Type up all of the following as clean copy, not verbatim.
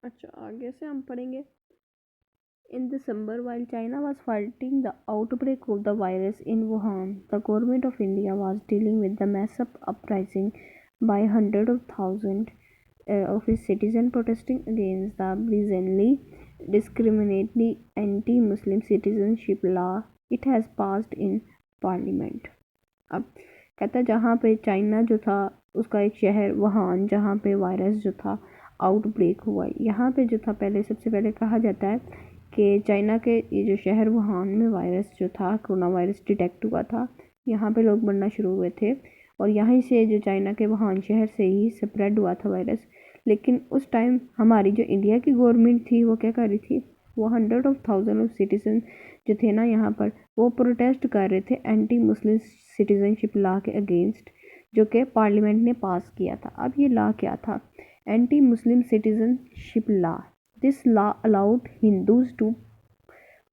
अच्छा, आगे से हम पढ़ेंगे। In December, while China was fighting the outbreak of the virus in Wuhan, the government of India was dealing with the massive uprising by hundreds of thousands of its citizens protesting against the brazenly discriminatory anti-Muslim citizenship law it has passed in parliament. अब कहता है जहाँ पे China जो था उसका एक शहर वुहान जहाँ पे वायरस जो था आउटब्रेक हुआ, यहाँ पे जो था पहले सबसे पहले कहा जाता है कि चाइना के ये जो शहर वुहान में वायरस जो था कोरोना वायरस डिटेक्ट हुआ था, यहाँ पे लोग मरना शुरू हुए थे और यहीं से जो चाइना के वुहान शहर से ही स्प्रेड हुआ था वायरस। लेकिन उस टाइम हमारी जो इंडिया की गवर्नमेंट थी वो क्या कर रही थी, वो hundred of thousand of citizen जो थे ना यहाँ पर, वो प्रोटेस्ट कर रहे थे एंटी मुस्लिम सिटीजनशिप लॉ के अगेंस्ट, जो कि पार्लियामेंट ने पास किया था। अब ये लॉ क्या था, anti Muslim citizenship law. This law allowed Hindus to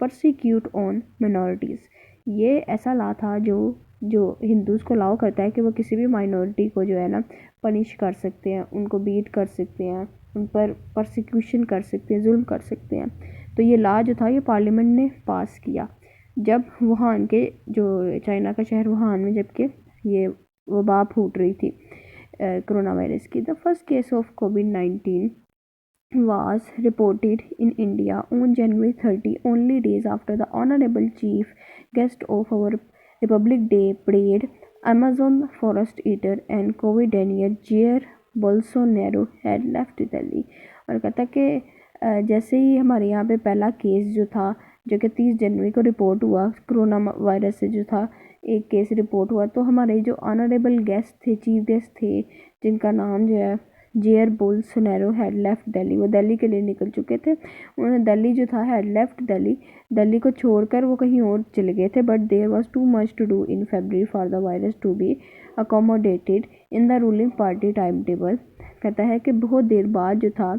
persecute on minorities. ये ऐसा लॉ था जो जो हिंदूज़ को अलाउ करता है कि वो किसी भी माइनॉरिटी को जो है ना पनिश कर सकते हैं, उनको बीट कर सकते हैं, उन पर परसिक्यूशन कर सकते हैं, जुल्म कर सकते हैं। तो ये लॉ जो था ये पार्लियामेंट ने पास किया जब वुहान के जो चाइना का शहर वुहान में जबकि ये वबा फूट रही थी कोरोना वायरस की। The first case of covid was reported in India on January 30, only days after the honorable chief guest of our Republic Day parade, Amazon forest eater and COVID denier Jair Bolsonaro had left Delhi। और कहता कि जैसे ही हमारे यहाँ पे पहला case जो था जो कि 30 जनवरी को रिपोर्ट हुआ कोरोना वायरस से जो था एक केस रिपोर्ट हुआ, तो हमारे जो ऑनरेबल गेस्ट थे, चीफ गेस्ट थे, जिनका नाम जो है Jair Bolsonaro had left Delhi, वो दिल्ली के लिए निकल चुके थे। उन्होंने दिल्ली जो था हैड लेफ्ट दिल्ली, दिल्ली को छोड़कर वो कहीं और चले गए थे। But there was too much to do in February for the virus to be accommodated in the ruling party time table. कहता है कि बहुत देर बाद जो था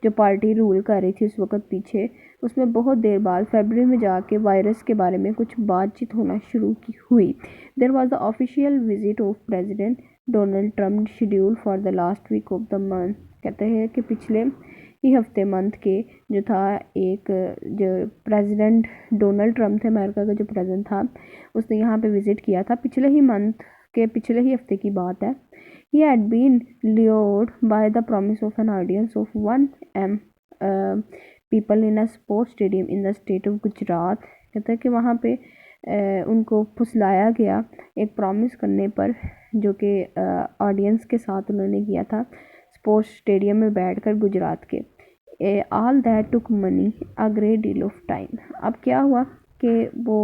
जो पार्टी रूल कर रही थी उस वक्त पीछे, उसमें बहुत देर बाद फरवरी में जाके वायरस के बारे में कुछ बातचीत होना शुरू की हुई। There was the official visit of president Donald Trump schedule for the last week of the month. कहते हैं कि पिछले ही हफ्ते मंथ के जो था एक जो प्रेसिडेंट डोनाल्ड ट्रम्प थे, अमेरिका का जो प्रेसिडेंट था, उसने यहाँ पे विज़िट किया था पिछले ही मंथ के पिछले ही हफ्ते की बात है। He had been lured by the promise of an audience of 1M people in a sports stadium in the state of Gujarat. कहता है कि वहाँ पे उनको फुसलाया गया एक प्रॉमिस करने पर जो कि ऑडियंस के साथ उन्होंने किया था स्पोर्ट्स स्टेडियम में बैठकर गुजरात के। All that took money a great deal of time. अब क्या हुआ कि वो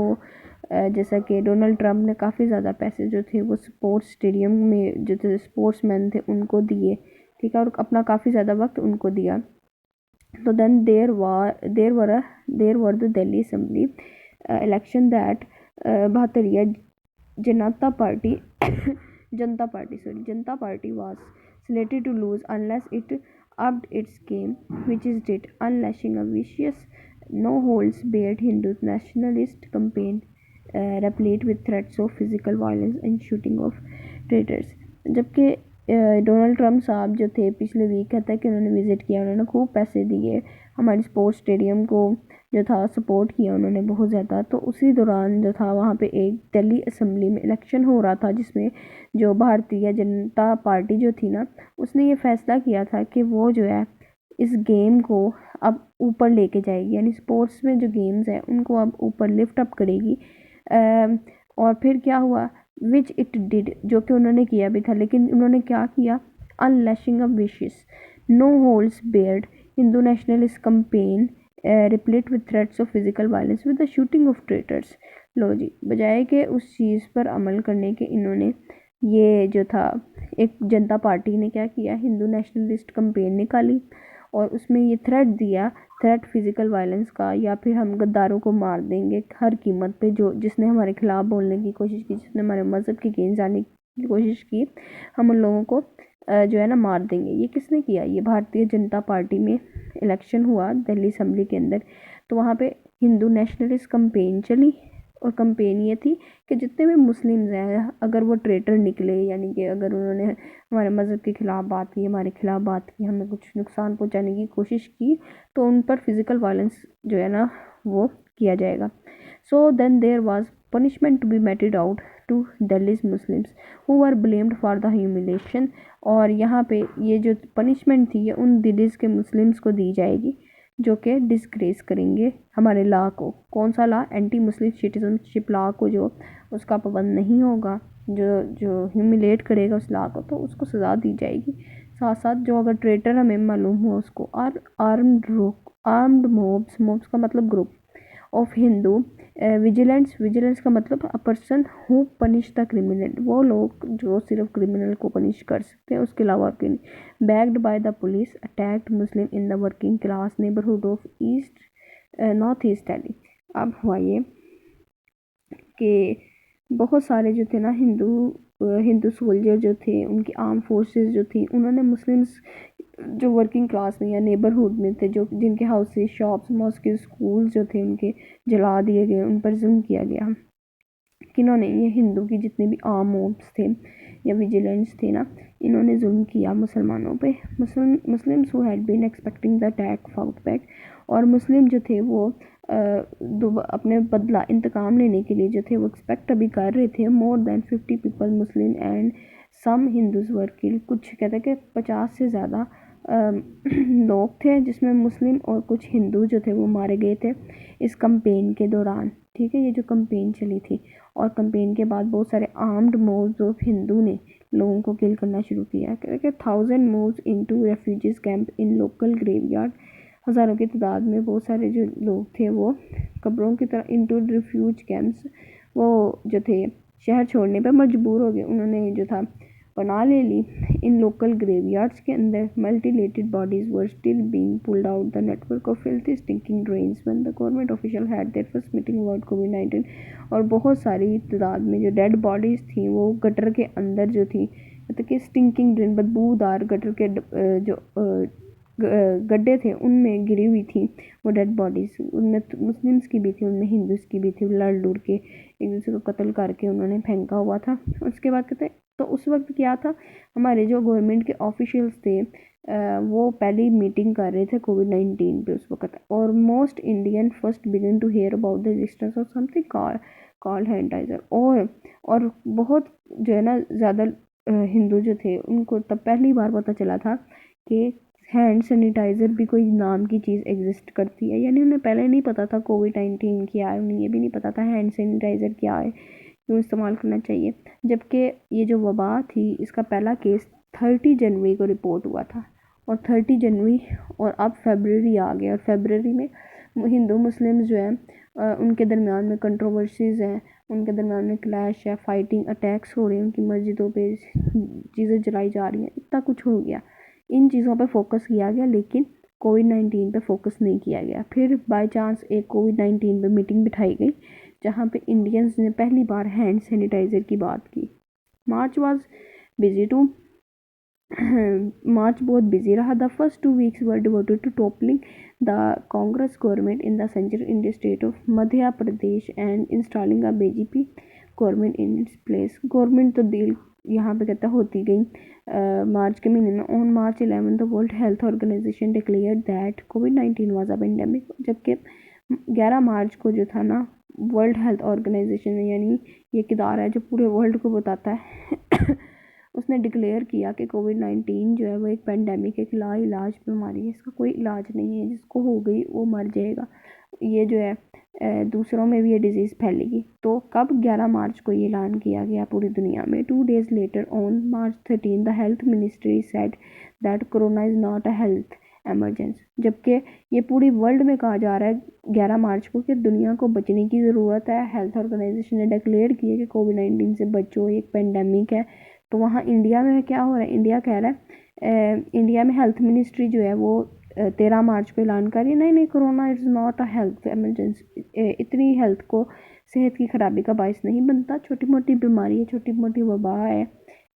जैसा कि डोनाल्ड ट्रम्प ने काफ़ी ज़्यादा पैसे जो थे वो स्पोर्ट्स स्टेडियम में जो थे स्पोर्ट्समैन थे उनको दिए, ठीक है, और अपना काफ़ी ज़्यादा वक्त उनको दिया। तो then there were the Delhi assembly election that भातरिया Janata Party Janata Party was slated to lose unless it upped its game, which it did, unleashing a vicious, no-holds-barred Hindu nationalist campaign replete with threats of physical violence and shooting of traitors। जबकि Donald Trump साहब जो थे पिछले week कहता है कि उन्होंने visit किया, उन्होंने खूब पैसे दिए हमारे स्पोर्ट्स स्टेडियम को जो था सपोर्ट किया उन्होंने बहुत ज़्यादा। तो उसी दौरान जो था वहाँ पे एक दिल्ली असेंबली में इलेक्शन हो रहा था जिसमें जो भारतीय जनता पार्टी जो थी ना उसने ये फैसला किया था कि वो जो है इस गेम को अब ऊपर लेके जाएगी, यानी स्पोर्ट्स में जो गेम्स हैं उनको अब ऊपर लिफ्ट अप करेगी। और फिर क्या हुआ, विच इट डिड, जो कि उन्होंने किया भी था, लेकिन उन्होंने क्या किया, unleashing a vicious no holds barred Hindu nationalist campaign replete with threats of physical violence with the shooting of traitors. लो जी, बजाय के उस चीज़ पर अमल करने के इन्होंने ये जो था एक जनता पार्टी ने क्या किया, हिंदू नेशनलिस्ट कंपेन निकाली और उसमें ये थ्रेट दिया, थ्रेट फिजिकल वायलेंस का, या फिर हम गद्दारों को मार देंगे हर कीमत पे, जो जिसने हमारे खिलाफ बोलने की कोशिश की, जिसने हमारे मज़हब की गेंद जाने की कोशिश की, हम उन लोगों को जो है ना मार देंगे। ये किसने किया, ये भारतीय जनता पार्टी में इलेक्शन हुआ दिल्ली असेंबली के अंदर, तो वहाँ पे हिंदू नेशनलिस्ट कंपेन चली और कंपेन ये थी कि जितने भी मुस्लिम्स हैं अगर वो ट्रेटर निकले, यानी कि अगर उन्होंने हमारे मज़हब के ख़िलाफ़ बात की, हमारे ख़िलाफ़ बात की, हमें कुछ नुकसान पहुंचाने की कोशिश की, तो उन पर फिज़िकल वायलेंस जो है ना वो किया जाएगा. So then there was punishment to be meted out to Delhi's Muslims who were blamed for the humiliation. और यहाँ पे ये जो पनिशमेंट थी ये उन दिल्लीज के मुस्लिम्स को दी जाएगी जो कि डिस्ग्रेस करेंगे हमारे लॉ को. कौन सा law? Anti Muslim citizenship law को जो उसका पाबंद नहीं होगा, जो जो ह्यूमिलेट करेगा उस लॉ को, तो उसको सज़ा दी जाएगी. साथ साथ जो अगर ट्रेटर हमें मालूम हो उसको, और आर्म्ड मोब्स का मतलब ग्रुप ऑफ हिंदू विजिलेंस का मतलब a person who punish the criminal, वो लोग जो सिर्फ क्रिमिनल को पनिश कर सकते हैं, उसके अलावा के नहीं. Backed by the police attacked Muslim in the working class neighbourhood of north east Delhi. अब हुआ ये कि बहुत सारे जो थे ना हिंदू सोल्जर जो थे, उनकी आर्म फोर्सेस जो थी, उन्होंने मुस्लिम्स जो वर्किंग क्लास में या नेबरहुड में थे, जो जिनके हाउसेस, शॉप्स, मॉस्क, स्कूल जो थे उनके जला दिए गए, उन पर जुल्म किया गया. किन्होंने? ये हिंदू की जितने भी आर्म मोब्स थे या विजिलेंट्स थे ना, इन्होंने जुल्म किया मुसलमानों पे. Muslims who had been expecting the attack fought back. और मुस्लिम जो थे वो अपने बदला इंतकाम लेने के लिए जो थे वो एक्सपेक्ट अभी कर रहे थे. More than 50 people Muslim and some Hindus were killed. कुछ कहते हैं कि 50 से ज़्यादा लोग थे जिसमें मुस्लिम और कुछ हिंदू जो थे वो मारे गए थे इस कंपेन के दौरान. ठीक है, ये जो कंपेन चली थी, और कंपेन के बाद बहुत सारे आर्म्ड मोब्स ऑफ हिंदू ने लोगों को किल करना शुरू किया. कहते कि 1000 moves into refugees camp in local graveyard. हज़ारों की तादाद में बहुत सारे जो लोग थे वो कब्रों की तरह इनटू रिफ्यूज कैंप्स, वो जो थे शहर छोड़ने पर मजबूर हो गए. उन्होंने जो था पनाह ले ली इन लोकल ग्रेवयार्ड्स के अंदर. Mutilated bodies were still being pulled out the network of filthy stinking drains when the government official had their first meeting about कोविड-19. और बहुत सारी तादाद में जो डेड बॉडीज़ थी वो गटर के अंदर जो थी, मतलब कि स्टिंकिंग ड्रेन, बदबूदार गटर के जो गड्ढे थे उनमें गिरी हुई थी वो डेड बॉडीज़. उनमें मुस्लिम्स की भी थी, उनमें हिंदूज़ की भी थी. लड़ लुड़ के एक दूसरे को कत्ल करके उन्होंने फेंका हुआ था. उसके बाद कहते तो उस वक्त क्या था, हमारे जो गवर्नमेंट के ऑफिशियल्स थे वो पहली मीटिंग कर रहे थे कोविड-19 पे उस वक्त. और most Indian first began to hear about the existence of something called sanitizer. और बहुत जो है ना ज़्यादा हिंदू जो थे उनको तब पहली बार पता चला था कि हैंड सैनिटाइज़र भी कोई नाम की चीज़ एग्जिस्ट करती है. यानी उन्हें पहले नहीं पता था कोविड-19 क्या है, उन्हें ये भी नहीं पता था हैंड सैनिटाइज़र क्या है, क्यों इस्तेमाल करना चाहिए. जबकि ये जो वबा थी इसका पहला केस 30 जनवरी को रिपोर्ट हुआ था, और 30 जनवरी और अब फरवरी आ गया, और फरवरी में हिंदू मुस्लिम्स जो हैं उनके दरमियान में कंट्रोवर्सीज़ हैं, उनके दरमियान में क्लैश है, फाइटिंग, अटैक्स हो रहे हैं, उनकी मस्जिदों पे चीज़ें जलाई जा रही हैं, इतना कुछ हो गया. इन चीज़ों पे फोकस किया गया लेकिन कोविड-19 पे फोकस नहीं किया गया. फिर बाय चांस एक कोविड-19 पे मीटिंग बिठाई गई जहाँ पे इंडियंस ने पहली बार हैंड सैनिटाइज़र की बात की. March was busy to March बहुत बिजी रहा. The first 2 weeks were devoted to toppling the Congress government in the central India state of Madhya Pradesh and installing a BJP government in its place. Government तो deal यहाँ पे कहता होती गई. मार्च के महीने में on March 11 the world health organisation declare that कोविड-19 वाज अ पेंडेमिक. जबकि 11 मार्च को जो था ना वर्ल्ड हेल्थ ऑर्गेनाइजेशन ने, यानी ये किदार है जो पूरे वर्ल्ड को बताता है उसने डिक्लेयर किया कि कोविड-19 जो है वो एक पेंडेमिक, एक लाइलाज बीमारी है. इसका कोई इलाज नहीं है, जिसको हो गई वो मर जाएगा. ये जो है दूसरों में भी ये डिज़ीज़ फैलेगी. तो कब? 11 मार्च को ये ऐलान किया गया पूरी दुनिया में. 2 days later on March 13 the health ministry said that corona is not a health emergency. जबकि ये पूरी वर्ल्ड में कहा जा रहा है 11 मार्च को कि दुनिया को बचने की ज़रूरत है. हेल्थ ऑर्गेनाइजेशन ने डिक्लेयर किया कि कोविड-19 से बचो, एक पेंडेमिक है. तो वहाँ इंडिया में क्या हो रहा है? इंडिया कह रहा है, इंडिया में हेल्थ मिनिस्ट्री जो है वो 13 मार्च को ऐलान कर रही है, नहीं corona is not a health emergency. इतनी हेल्थ को, सेहत की ख़राबी का बायस नहीं बनता. छोटी मोटी बीमारी है, छोटी मोटी वबा है,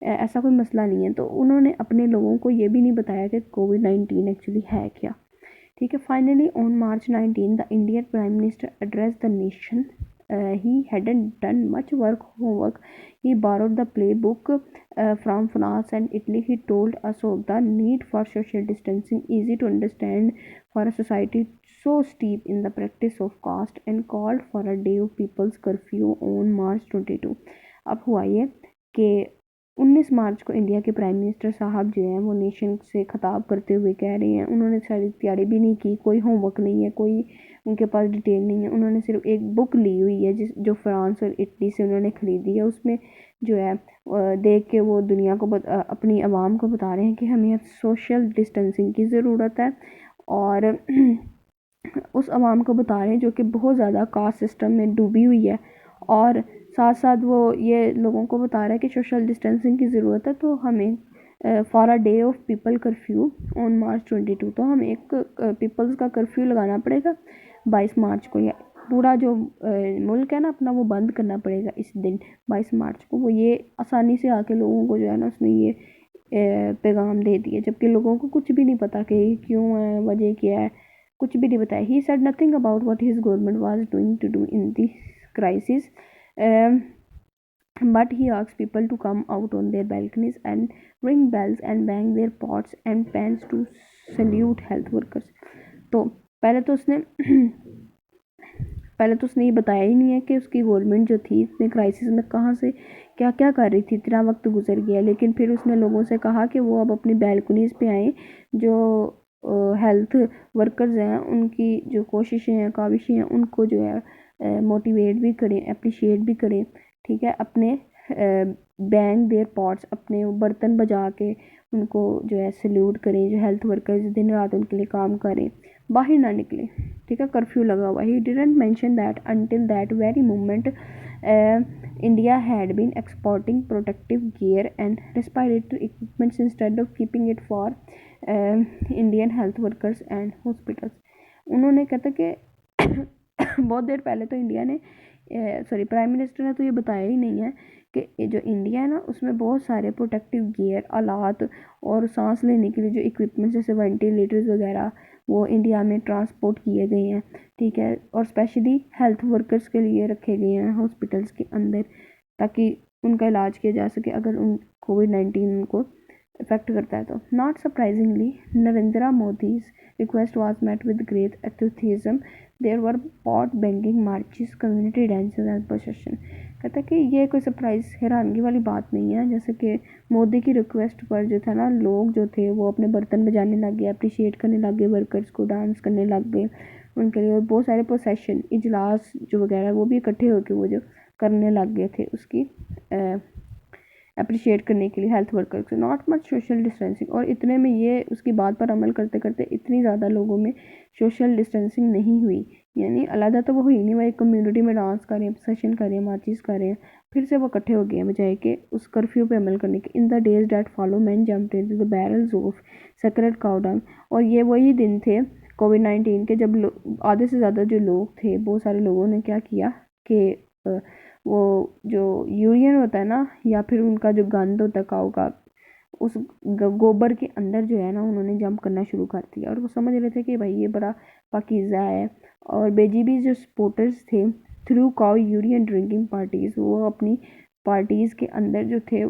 ऐसा कोई मसला नहीं है. तो उन्होंने अपने लोगों को ये भी नहीं बताया कि कोविड-19 एक्चुअली है क्या. ठीक है. Finally on March 19 the Indian prime minister address the nation he hadn't done much homework. He borrowed the playbook from France and Italy. He told us of the need for social distancing, easy to understand for a society so steep in the practice of caste, and called for a day of people's curfew on March 22. अब हुआ ये कि 19 मार्च को India के prime minister साहब जो हैं वो नेशन से खिताब करते हुए कह रहे हैं, उन्होंने सारी तैयारी भी नहीं की, कोई होमवर्क नहीं है, कोई उनके पास डिटेल नहीं है, उन्होंने सिर्फ एक बुक ली हुई है जो फ्रांस और इटली से उन्होंने ख़रीदी है। उसमें जो है देख के वो दुनिया को अपनी आवाम को बता रहे हैं कि हमें अब सोशल डिस्टेंसिंग की ज़रूरत है, और उस आवाम को बता रहे हैं जो कि बहुत ज़्यादा कास्ट सिस्टम में डूबी हुई है, और साथ साथ वो ये लोगों को बता रहा है कि सोशल डिस्टेंसिंग की ज़रूरत है, तो हमें for a day of people curfew on March 22, तो हमें एक पीपल्स का कर्फ्यू लगाना पड़ेगा 22 मार्च को, या पूरा जो मुल्क है ना अपना वो बंद करना पड़ेगा इस दिन 22 मार्च को। वो ये आसानी से आके लोगों को जो है ना उसने ये पैगाम दे दिया, जबकि लोगों को कुछ भी नहीं पता कि क्यों है, वजह क्या है, कुछ भी नहीं बताया। He said nothing about what his government was doing to do in this crisis, but he asked people to come out on their balconies and ring bells and bang their pots and pans to salute health workers. तो पहले तो उसने ये बताया ही नहीं है कि उसकी गवर्नमेंट जो थी इतने क्राइसिस में कहाँ से क्या क्या कर रही थी, इतना वक्त गुजर गया, लेकिन फिर उसने लोगों से कहा कि वो अब अपनी बैल्कनीज़ पे आएँ, जो हेल्थ वर्कर्स हैं उनकी जो कोशिशें हैं काविशें हैं उनको जो है मोटिवेट भी करें, अप्रिशिएट भी करें, ठीक है, अपने बैंग देयर पॉट्स, अपने बर्तन बजा के उनको जो है सल्यूट करें, जो हेल्थ वर्कर्स दिन रात उनके लिए काम करें, बाहर ना निकले, ठीक है, कर्फ्यू लगा हुआ। He didn't mention that until that very moment India had been exporting protective gear and respiratory equipments instead of keeping it for Indian health workers and hospitals. उन्होंने कहता कि बहुत देर पहले तो इंडिया ने प्राइम मिनिस्टर ने तो ये बताया ही नहीं है कि जो इंडिया है ना उसमें बहुत सारे प्रोटेक्टिव गियर, आलात और सांस लेने के लिए जो इक्विपमेंट्स जैसे वेंटिलेटर्स वगैरह वो इंडिया में ट्रांसपोर्ट किए गए हैं, ठीक है, और स्पेशली हेल्थ वर्कर्स के लिए रखे गए हैं हॉस्पिटल्स के अंदर, ताकि उनका इलाज किया जा सके अगर उन कोविड-19 उनको इफेक्ट करता है तो। Not surprisingly Narendra Modi's request was met with great enthusiasm, there were pot banging marches, community dances and procession. कहता है कि ये कोई सरप्राइज हैरानगी वाली बात नहीं है, जैसे कि मोदी की रिक्वेस्ट पर जो था ना लोग जो थे वो अपने बर्तन बजाने लग गए, अप्रिशिएट करने लग गए वर्कर्स को, डांस करने लग गए उनके लिए, और बहुत सारे प्रोसेशन इजलास जो वगैरह वो भी इकट्ठे होकर वो जो करने लग गए थे उसकी अप्रिशिएट करने के लिए हेल्थ वर्कर से। नॉट मच सोशल डिस्टेंसिंग, और इतने में ये उसकी बात पर अमल करते करते इतनी ज़्यादा लोगों में सोशल डिस्टेंसिंग नहीं हुई, यानी अलग तो वो हुई नहीं, वो एक कम्युनिटी में डांस करें, सेशन करें, माचिस करें, फिर से वो इकट्ठे हो गए बजाय के उस कर्फ्यू पे अमल करने के। In the days that follow man jumped into the barrels of sacred cow dung, और ये वही दिन थे कोविड-19 के जब आधे से ज़्यादा जो लोग थे, बहुत सारे लोगों ने क्या किया कि वो जो यूरियन होता है ना या फिर उनका जो गंद होता है काऊ का, उस गोबर के अंदर जो है ना उन्होंने जंप करना शुरू कर दिया, और वो समझ रहे थे कि भाई ये बड़ा पाकीज़ा है। और बेजीबी जो सपोर्टर्स थे थ्रू काऊ यूरियन ड्रिंकिंग पार्टीज़, वो अपनी पार्टीज़ के अंदर जो थे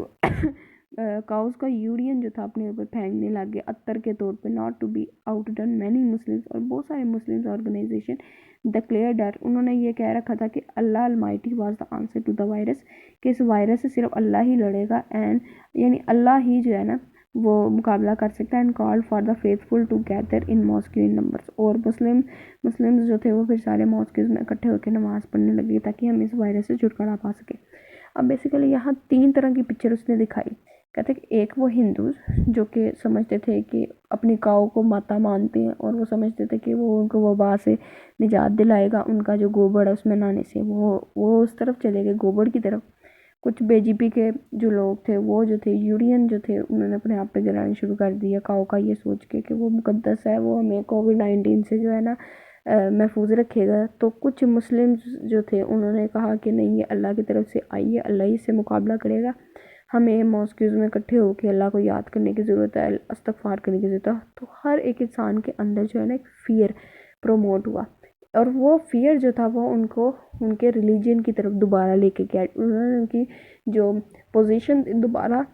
काउस का यूरियन जो था अपने ऊपर फेंकने लग गए अत्तर के तौर पे। Not to be outdone many Muslims, और बहुत सारे मुस्लिम्स ऑर्गेनाइजेशन डिक्लेयर डैट, उन्होंने ये कह रखा था कि Allah almighty was the answer to the virus, कि इस वायरस से सिर्फ अल्लाह ही लड़ेगा, एंड यानी अल्लाह ही जो है ना वो मुकाबला कर सकता है। And called for the faithful to gather in mosque in numbers, और मुस्लिम्स जो थे वो फिर सारे मॉस्किस में इकट्ठे होकर नमाज़ पढ़ने लगे ताकि हम इस वायरस से छुटकारा पा सकें। अब बेसिकली यहाँ 3 तरह की पिक्चर उसने दिखाई। कहते कि एक वो हिंदू जो कि समझते थे कि अपनी काऊ को माता मानते हैं, और वो समझते थे कि वो उनको वबा से निजात दिलाएगा, उनका जो गोबर है उसमें नहाने से, वो उस तरफ चले गए गोबर की तरफ। कुछ बीजेपी के जो लोग थे वो जो थे यूरियन जो थे उन्होंने अपने आप पे गिराना शुरू कर दिया काऊ का, ये सोच के कि वो मुकद्दस है, वो हमें कोविड-19 से जो है ना महफूज रखेगा। तो कुछ मुस्लिम्स जो थे उन्होंने कहा कि नहीं, ये अल्लाह की तरफ से आई है, अल्लाह ही से मुकाबला करेगा, हमें मॉस्किज़ में इकट्ठे होकर अल्लाह को याद करने की ज़रूरत है, इस्तग़फ़ार करने की ज़रूरत है। तो हर एक इंसान के अंदर जो है ना एक फ़ियर प्रमोट हुआ। और वो फियर जो था वो उनको उनके रिलीजन की तरफ दोबारा लेके गया। उन्होंने उनकी जो पोजीशन दोबारा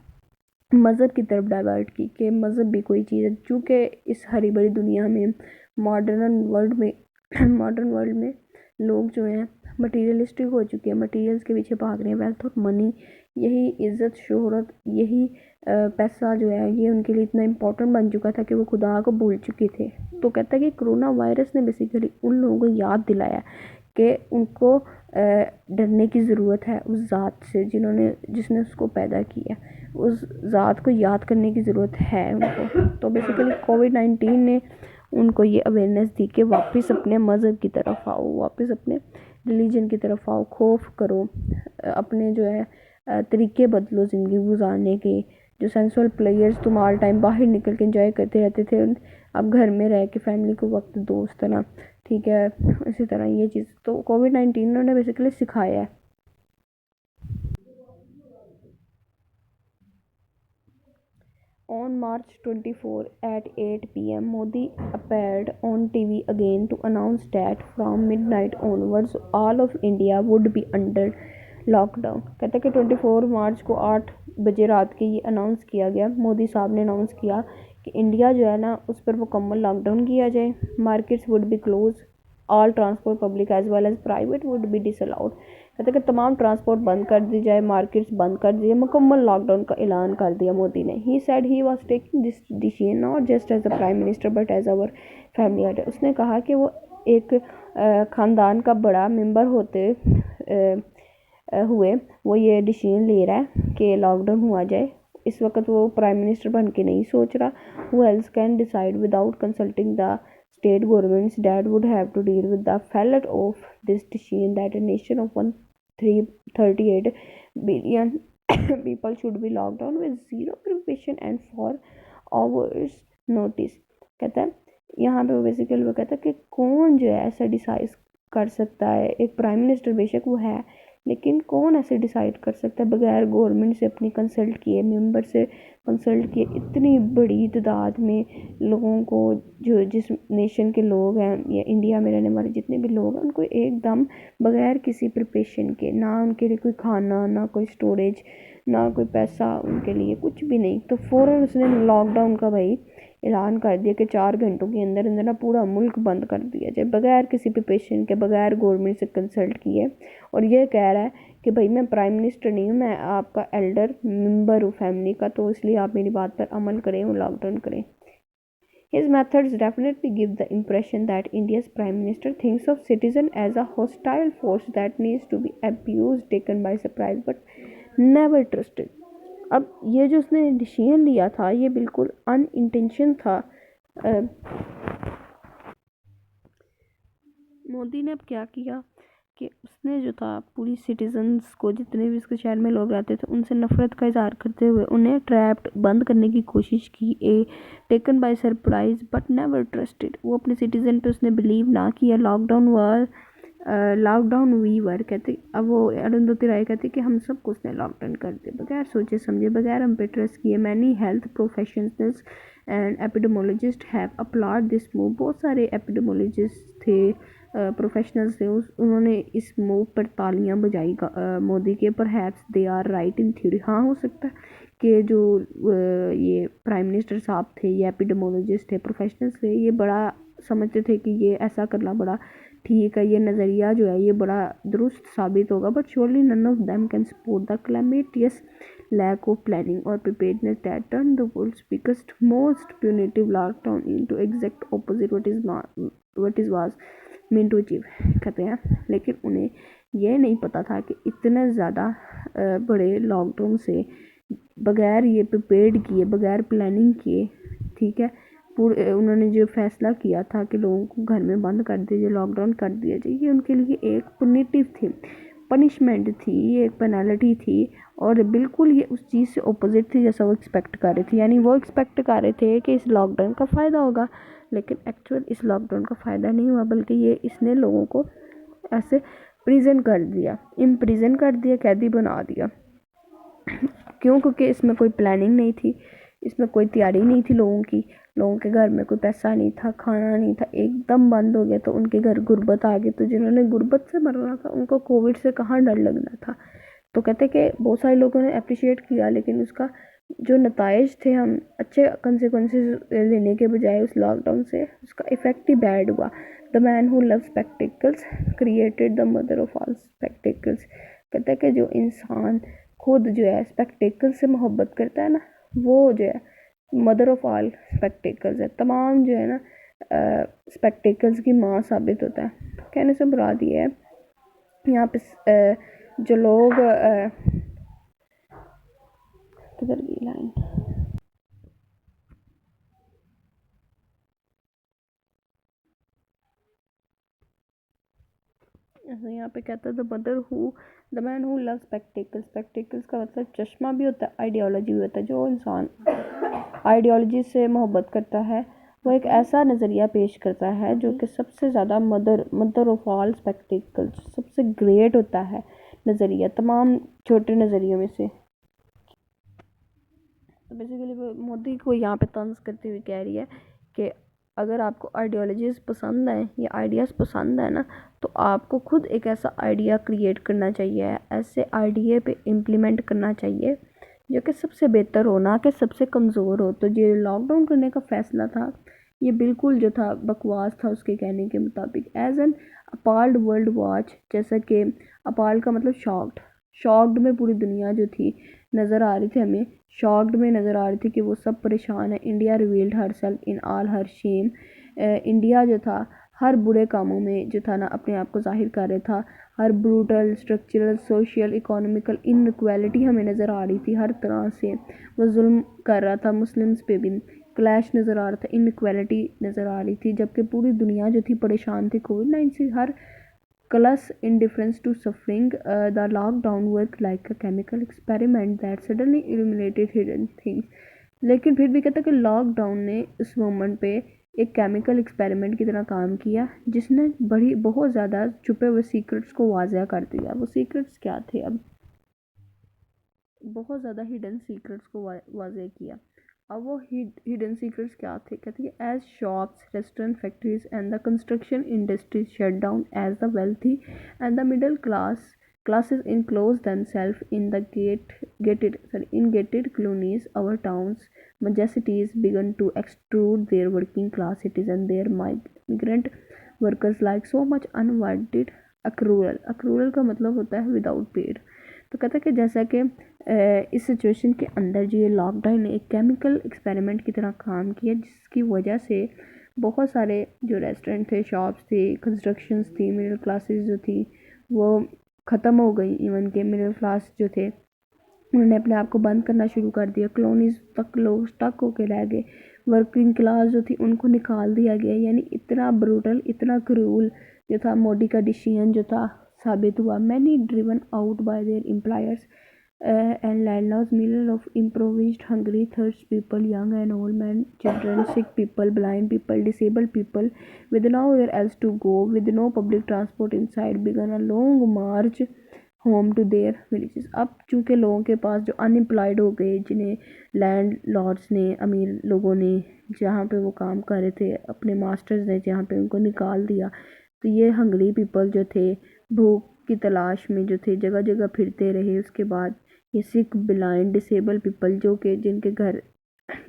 मज़हब की तरफ डाइवर्ट की कि मज़हब भी कोई चीज़ है। चूँकि इस हरी भरी दुनिया में मॉडर्न वर्ल्ड में मॉडर्न वर्ल्ड में लोग जो हैं मटीरियलिस्टिक हो चुके हैं, मटीरियल्स के पीछे भाग रहे हैं। वेल्थ और मनी, यही इज़्ज़त शोहरत, यही पैसा जो है ये उनके लिए इतना इम्पोर्टेंट बन चुका था कि वो खुदा को भूल चुके थे। तो कहता है कि कोरोना वायरस ने बेसिकली उन लोगों को याद दिलाया कि उनको डरने की ज़रूरत है उस ज़ात से जिसने उसको पैदा किया, उस ज़ात को याद करने की ज़रूरत है उनको। तो बेसिकली कोविड-19 ने उनको ये अवेयरनेस दी कि वापस अपने मज़हब की तरफ आओ, वापस अपने रिलीजन की तरफ आओ, खौफ करो, अपने जो है तरीके बदलो ज़िंदगी गुजारने के। जो सेंसुअल प्लेयर्स तुम ऑल टाइम बाहर निकल के एंजॉय करते रहते थे, अब घर में रह के फैमिली को वक्त दो उस तरह, ठीक है। इसी तरह ये चीज़ तो कोविड-19 ने बेसिकली सिखाया है। On March 24 at 8 p.m., Modi appeared on TV again to announce that from midnight onwards, all of India would be under lockdown. कहता है कि 24 मार्च को 8 बजे रात के ये अनाउंस किया गया, मोदी साहब ने अनाउंस किया कि इंडिया जो है ना उस पर मुकम्मल लॉकडाउन किया जाए। Markets would be close, all transport public as well as private would be disallowed. कहते कि तमाम ट्रांसपोर्ट बंद कर दी जाए, मार्केट्स बंद कर दिए, मुकम्मल लॉकडाउन का ऐलान कर दिया मोदी ने। He said he was taking this decision not just as a prime minister but as our family leader. उसने कहा कि वो एक ख़ानदान का बड़ा मेंबर होते हुए वो ये डिसीजन ले रहा है कि लॉकडाउन हुआ जाए। इस वक्त वो प्राइम मिनिस्टर बन के नहीं सोच रहा। Who else can decide without consulting the state governments that would have to deal with the fallout of this decision that a nation of 138 billion people should be locked down with zero preparation and for hours notice। कहता है यहाँ पे basically वो कहता है कि कौन जो है ऐसा डिसाइड कर सकता है। एक प्राइम मिनिस्टर बेशक वो है, लेकिन कौन ऐसे डिसाइड कर सकता है बगैर गवर्नमेंट से अपनी कंसल्ट किए, मेंबर से कंसल्ट किए। इतनी बड़ी तादाद में लोगों को, जो जिस नेशन के लोग हैं या इंडिया में रहने वाले जितने भी लोग हैं, उनको एकदम बगैर किसी प्रिपरेशन के, ना उनके लिए कोई खाना, ना कोई स्टोरेज, ना कोई पैसा, उनके लिए कुछ भी नहीं। तो फ़ौरन उसने लॉकडाउन का भाई ऐलान कर दिया कि 4 घंटों के अंदर अंदर ना पूरा मुल्क बंद कर दिया जाए बगैर किसी प्रिपरेशन के, बगैर गवर्नमेंट से कंसल्ट किए। और ये कह रहा है कि भाई मैं प्राइम मिनिस्टर नहीं हूँ, मैं आपका एल्डर मेंबर हूँ फैमिली का, तो इसलिए आप मेरी बात पर अमल करें और लॉकडाउन करें। His methods definitely give the impression that India's Prime Minister thinks of citizen as a hostile force that needs to be abused, taken by surprise, but never trusted। अब ये जो उसने डिसीजन लिया था ये बिल्कुल अनइंटेंशन था। मोदी ने अब क्या किया कि उसने जो था पूरी सिटीजन्स को, जितने भी उसके शहर में लोग रहते थे, उनसे नफ़रत का इजहार करते हुए उन्हें ट्रैप्ड बंद करने की कोशिश की। Taken by surprise but never trusted. वो अपने सिटीज़न पे उसने बिलीव ना किया। लॉकडाउन वीवर कहते, अब वो अरुंधति राय कहते कि हम सबको उसने लॉकडाउन कर दिया बगैर सोचे समझे, बगैर हम पे ट्रस्ट किए। Many health professionals and epidemiologist have applaud this move. बहुत सारे एपिडेमोलॉजिस्ट थे, प्रोफेशनल्स थे, उन्होंने इस मूव पर तालियां बजाई मोदी के। Perhaps they are right in theory. हाँ, हो सकता है कि जो ये प्राइम मिनिस्टर साहब थे, ये एपिडेमोलॉजिस्ट थे, प्रोफेशनल्स थे, ये बड़ा समझते थे कि ये ऐसा करना बड़ा ठीक है, ये नज़रिया जो है ये बड़ा दुरुस्त साबित होगा। But surely none of them can support the calamitous lack of planning or preparedness that turned the world's biggest, most punitive lockdown into exact opposite what is was meant to achieve। कहते हैं लेकिन उन्हें यह नहीं पता था कि इतने ज़्यादा बड़े लॉकडाउन से बगैर ये प्रिपेयर्ड किए, बगैर प्लानिंग किए, ठीक है, पूरे उन्होंने जो फैसला किया था कि लोगों को घर में बंद कर दीजिए, लॉकडाउन कर दिया जाए, ये उनके लिए एक पुनिटिव थी, पनिशमेंट थी, ये एक पेनल्टी थी। और बिल्कुल ये उस चीज़ से ऑपोजिट थी जैसा वो एक्सपेक्ट कर रहे थे। यानी वो एक्सपेक्ट कर रहे थे कि इस लॉकडाउन का फ़ायदा होगा, लेकिन एक्चुअल इस लॉकडाउन का फ़ायदा नहीं हुआ, बल्कि ये इसने लोगों को ऐसे प्रिजन कर दिया, इम्प्रिजन कर दिया, कैदी बना दिया। क्यों? क्योंकि इसमें कोई प्लानिंग नहीं थी, इसमें कोई तैयारी नहीं थी लोगों की, लोगों के घर में कोई पैसा नहीं था, खाना नहीं था, एकदम बंद हो गया। तो उनके घर गुर्बत आ गई, तो जिन्होंने गुर्बत से मरना था उनको कोविड से कहाँ डर लगना था। तो कहते कि बहुत सारे लोगों ने अप्रिशिएट किया, लेकिन उसका जो नताइज थे, हम अच्छे कंसिक्वेंसेस लेने के बजाय उस लॉकडाउन से उसका इफ़ेक्ट ही बैड हुआ। The man who love spectacles created the mother of all spectacles. कहता है कि जो इंसान खुद जो है स्पेक्टिकल से मोहब्बत करता है ना, वो जो है मदर ऑफ ऑल स्पेक्टिकल्स है, तमाम जो है ना स्पेक्टिकल्स की माँ साबित होता है। कहने से मुराद ये है यहाँ पे जो लोग किधर गई लाइन, यहाँ पे कहता है the man who love spectacles. Spectacles का मतलब चश्मा भी होता है, आइडियोलॉजी भी होता है। जो इंसान आइडियोलॉजी से मोहब्बत करता है वो एक ऐसा नज़रिया पेश करता है जो कि सबसे ज़्यादा मदर ऑफ ऑल स्पेक्टिकल्स, सबसे ग्रेट होता है नज़रिया तमाम छोटे नज़रियों में से। तो बेसिकली वो मोदी को यहाँ पे तंज करती हुई कह रही है कि अगर आपको आइडियोलॉजीज पसंद है या आइडियाज़ पसंद है ना, तो आपको खुद एक ऐसा आइडिया क्रिएट करना चाहिए, ऐसे आइडिया पे इम्प्लीमेंट करना चाहिए जो कि सबसे बेहतर हो, ना कि सबसे कमज़ोर हो। तो ये लॉकडाउन करने का फ़ैसला था, ये बिल्कुल जो था बकवास था उसके कहने के मुताबिक। एज एन अपाल्ड वर्ल्ड वॉच, जैसा कि अपाल्ड का मतलब शॉक्ड, शॉक्ड में पूरी दुनिया जो थी नज़र आ रही थी, हमें शॉक्ड में नज़र आ रही थी कि वो सब परेशान है। India revealed herself in all her shame. India जो था हर बुरे कामों में जो था ना अपने आप को जाहिर कर रहा था। हर brutal structural social economical inequality हमें नज़र आ रही थी, हर तरह से वो जुल्म कर रहा था। मुस्लिम्स पे भी क्लैश नज़र आ रहा था, इनक्वालिटी नज़र आ रही थी, जबकि पूरी दुनिया जो थी परेशान थी कोविड-19 से। हर Clueless indifference to suffering, the lockdown worked like a chemical experiment that suddenly illuminated hidden things. लेकिन फिर भी कहता है कि लॉकडाउन ने उस मोमेंट पे एक केमिकल एक्सपेरिमेंट की तरह काम किया, जिसने बड़ी बहुत ज़्यादा छुपे हुए सीक्रेट्स को वाज़ह कर दिया। वो सीक्रेट्स क्या थे? अब बहुत ज़्यादा हिडन सीक्रेट्स को वाज़ह किया। अब वो हिडन सीक्रेट्स क्या थे? कहती है as shops restaurant factories and the construction industries shut down, as the wealthy and the middle classes enclose themselves in the gated colonies, our towns megacities began to extrude their working class citizens, their migrant workers like so much unwanted accrual। accrual का मतलब होता है without paid. तो कहता है कि जैसा कि इस सिचुएशन के अंदर जो ये लॉकडाउन ने एक केमिकल एक्सपेरिमेंट की तरह काम किया, जिसकी वजह से बहुत सारे जो रेस्टोरेंट थे, शॉप्स थी, कंस्ट्रक्शंस थी, मिडिल क्लासेस जो थी वो ख़त्म हो गई। इवन के मिडिल क्लास जो थे उन्होंने अपने आप को बंद करना शुरू कर दिया। कॉलोनीज तक लोग स्टक होकर रह गए। वर्किंग क्लास जो थी उनको निकाल दिया गया। यानी इतना ब्रूटल, इतना क्रूल जो था मोदी का डिसीजन जो था साबित हुआ। Many driven out by there employers and landlords, millions of impoverished, hungry, thirst people, young and old men, children, sick people, blind people, disabled people, with nowhere else to go, with no public transport inside, began a long march home to their villages. अब चूँकि लोगों के पास जो unemployed हो गए, जिन्हें land Lord's ने, अमीर लोगों ने, जहाँ पे वो काम कर रहे थे, अपने मास्टर्स ने जहाँ पे उनको निकाल दिया, तो ये हंगरी पीपल जो थे भूख की तलाश में जो थे जगह जगह फिरते रहे। उसके बाद ये सिक, ब्लाइंड, डिसेबल पीपल जो कि जिनके घर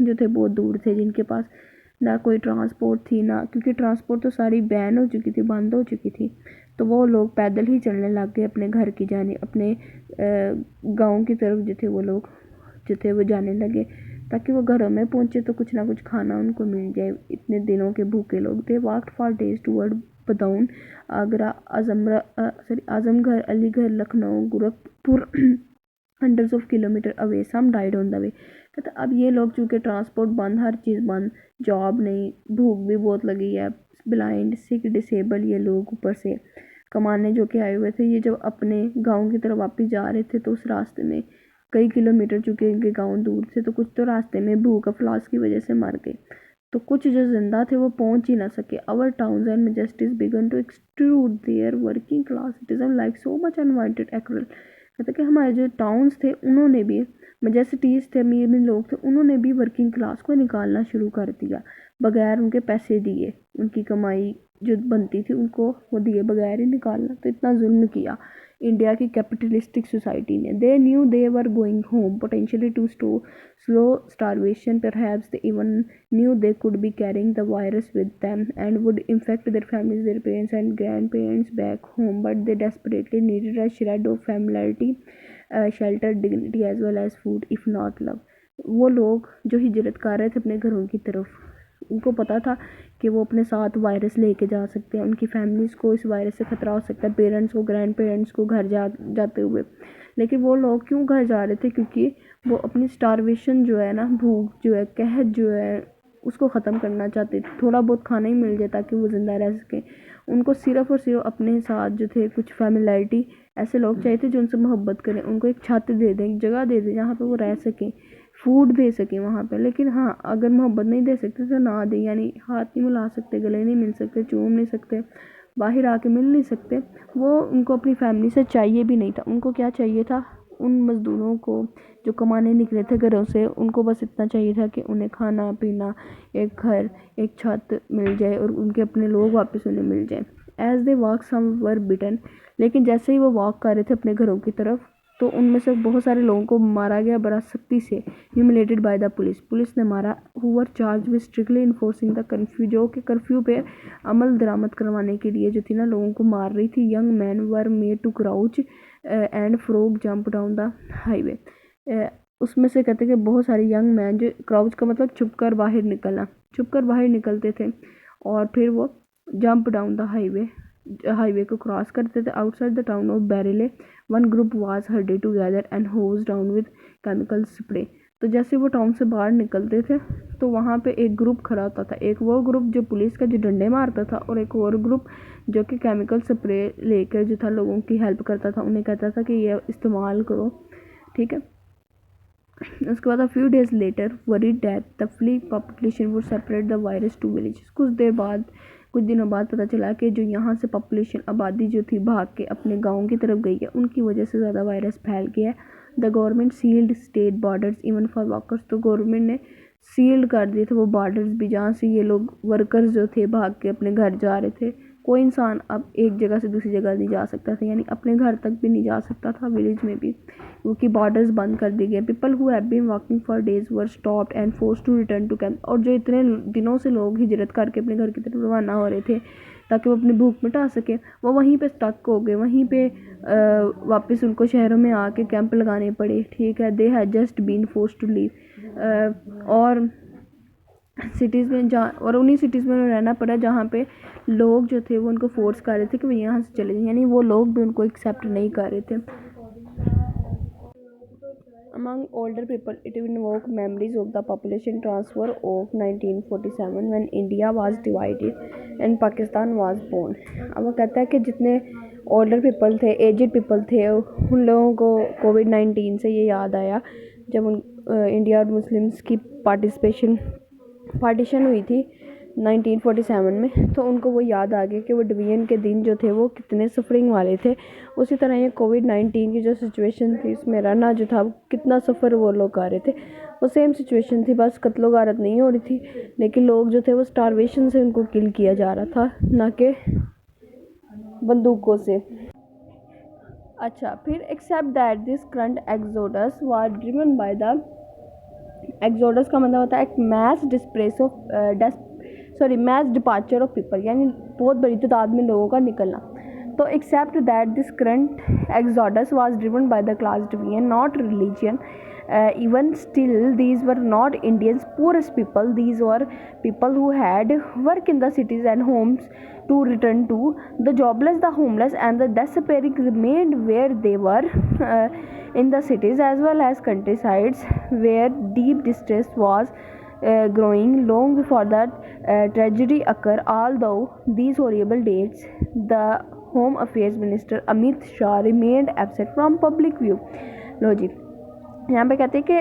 जो थे बहुत दूर थे, जिनके पास ना कोई ट्रांसपोर्ट थी ना, क्योंकि ट्रांसपोर्ट तो सारी बैन हो चुकी थी, बंद हो चुकी थी, तो वो लोग पैदल ही चलने लग गए अपने घर की जाने, अपने गांव की तरफ जो थे वो लोग जो थे वो जाने लगे, ताकि वो घरों में पहुंचे तो कुछ ना कुछ खाना उनको मिल जाए। इतने दिनों के भूखे लोग थे। Walked for days toward Badaun, Agra, Azamgarh, Aligarh, Lucknow, Gorakhpur hundreds of kilometre away, some died on the way. कहते अब ये लोग चूँकि ट्रांसपोर्ट बंद, हर चीज़ बंद, जॉब नहीं, भूख भी बहुत लगी है, ब्लाइंड, सिक, डिसेबल ये लोग ऊपर से कमाने जो कि आए हुए थे, ये जब अपने गांव की तरफ वापस जा रहे थे तो उस रास्ते में कई किलोमीटर, चूँकि इनके गांव दूर थे, तो कुछ तो रास्ते में भूख अफलास की वजह से मर गए, तो कुछ जो जिंदा थे वो पहुंच ही ना सके। Our towns and megacities began to extrude their working class citizen like so much unwanted accrual. कहते कि हमारे जो टाउन्स थे उन्होंने भी मेजेस्टीज थे, अमीर अमीर लोग थे, उन्होंने भी वर्किंग क्लास को निकालना शुरू कर दिया बगैर उनके पैसे दिए। उनकी कमाई जो बनती थी उनको वो दिए बगैर ही निकालना। तो इतना जुल्म किया इंडिया की कैपिटलिस्टिक सोसाइटी ने। They knew they were going home potentially to slow starvation. Perhaps they even knew they could be carrying the virus with them and would infect their families, their parents and grandparents back home. But they desperately needed a shred of familiarity, shelter, dignity as well as food, if not love. वो लोग जो हिजरत कर रहे थे अपने घरों की तरफ, उनको पता था कि वो अपने साथ वायरस लेके जा सकते हैं, उनकी फैमिलीज़ को इस वायरस से ख़तरा हो सकता है, पेरेंट्स को, ग्रैंड पेरेंट्स को घर जाते हुए। लेकिन वो लोग क्यों घर जा रहे थे? क्योंकि वो अपनी स्टारवेशन जो है ना, भूख जो है, कहत जो है, उसको ख़त्म करना चाहते थे। थोड़ा बहुत खाना ही मिल जाए ताकि वो ज़िंदा रह सकें। उनको सिर्फ़ और सिर्फ अपने साथ जो थे कुछ फैमिलिटी, ऐसे लोग चाहिए थे जो उनसे मोहब्बत करें, उनको एक छत दे दें, एक जगह दे दें जहाँ पे वो रह सकें, फूड दे सकें वहाँ पे। लेकिन हाँ, अगर मोहब्बत नहीं दे सकते तो ना दें, यानी हाथ नहीं मिला सकते, गले नहीं मिल सकते, चूम नहीं सकते, बाहर आके मिल नहीं सकते, वो उनको अपनी फैमिली से चाहिए भी नहीं था। उनको क्या चाहिए था? उन मज़दूरों को जो कमाने निकले थे घरों से, उनको बस इतना चाहिए था कि उन्हें खाना पीना, एक घर, एक छत मिल जाए और उनके अपने लोग वापस उन्हें मिल जाए। एज दे वॉक सम वर बिटन, लेकिन जैसे ही वो वॉक कर रहे थे अपने घरों की तरफ, तो उनमें से बहुत सारे लोगों को मारा गया बड़ा सख्ती से, ह्यूमिलेटेड बाय द पुलिस ने मारा। Who were charge with strictly enforcing the curfew, जो कि कर्फ्यू पे अमल दरामद करवाने के लिए जो थी ना लोगों को मार रही थी। Young man were made to crouch and frog jump down the highway. उसमें से कहते कि बहुत सारे यंग मैन, जो क्राउच का मतलब छुपकर बाहर निकलना, छुपकर बाहर निकलते थे और फिर वो जंप डाउन द हाईवे को क्रॉस करते थे। Outside the town of Bareilly one group was herded together and hosed down with chemical spray. तो जैसे वो टाउन से बाहर निकलते थे तो वहाँ पे एक ग्रुप खड़ा होता था, एक वो ग्रुप जो पुलिस का जो डंडे मारता था और एक और ग्रुप जो कि केमिकल स्प्रे लेकर जो था लोगों की हेल्प करता था, उन्हें कहता था कि ये इस्तेमाल करो, ठीक है। उसके बाद few days later worried that the flee population would separate the virus to villages. कुछ दिनों बाद पता चला कि जो यहाँ से पॉपुलेशन, आबादी जो थी भाग के अपने गाँव की तरफ गई है, उनकी वजह से ज़्यादा वायरस फैल गया है। The government sealed state borders even for workers. तो गवर्नमेंट ने सील्ड कर दिए थे वो बॉर्डर्स भी जहाँ से ये लोग वर्कर्स जो थे भाग के अपने घर जा रहे थे। कोई इंसान अब एक जगह से दूसरी जगह नहीं जा सकता था, यानी अपने घर तक भी नहीं जा सकता था, विलेज में भी, क्योंकि बॉर्डर्स बंद कर दिए गए। People who have been walking for days were stopped and force to return to camp. और जो इतने दिनों से लोग हिजरत करके अपने घर की तरफ रवाना हो रहे थे ताकि वो अपनी भूख मिटा सके, वो वहीं पे स्टक हो गए, वहीं पे वापस उनको शहरों में आके कैंप लगाने पड़े, ठीक है। They had just been force to leave. और सिटीज़ में और उन्हीं सिटीज़ में रहना पड़ा जहाँ पे लोग जो थे वो उनको फोर्स कर रहे थे कि वो यहाँ से चले जाए, यानी वो लोग भी उनको एक्सेप्ट नहीं कर रहे थे। Among older people, it invoked memories of the population transfer of 1947 when India was divided and Pakistan was born. अब वो कहता है कि जितने ओल्डर पीपल थे, एजड पीपल थे, उन लोगों को कोविड-19 से ये याद आया जब इंडिया और मुस्लिम्स की पार्टीशन हुई थी 1947 में, तो उनको वो याद आ गया कि वो डिवीजन के दिन जो थे वो कितने सफरिंग वाले थे। उसी तरह ये कोविड-19 की जो सिचुएशन थी उसमें रहना जो था कितना सफ़र वो लोग कर रहे थे, वो सेम सिचुएशन थी, बस कत्लो गारत नहीं हो रही थी, लेकिन लोग जो थे वो स्टारवेशन से उनको किल किया जा रहा था, ना कि बंदूकों से। अच्छा, फिर except that this current exodus was driven by the, exodus का मतलब होता है एक मैस डिपार्चर ऑफ पीपल, यानी बहुत बड़ी तादाद में लोगों का निकलना। तो except that this current exodus was driven by the class division, not religion. Even still, these were not Indians' poorest people. These were people who had work in the cities and homes to return to. The jobless, the homeless, and the despairing remained where they were in the cities as well as countrysides, where deep distress was growing long before that tragedy occurred. Although these horrible dates, the Home Affairs Minister Amit Shah remained absent from public view. लो जी, यहाँ पे कहते हैं कि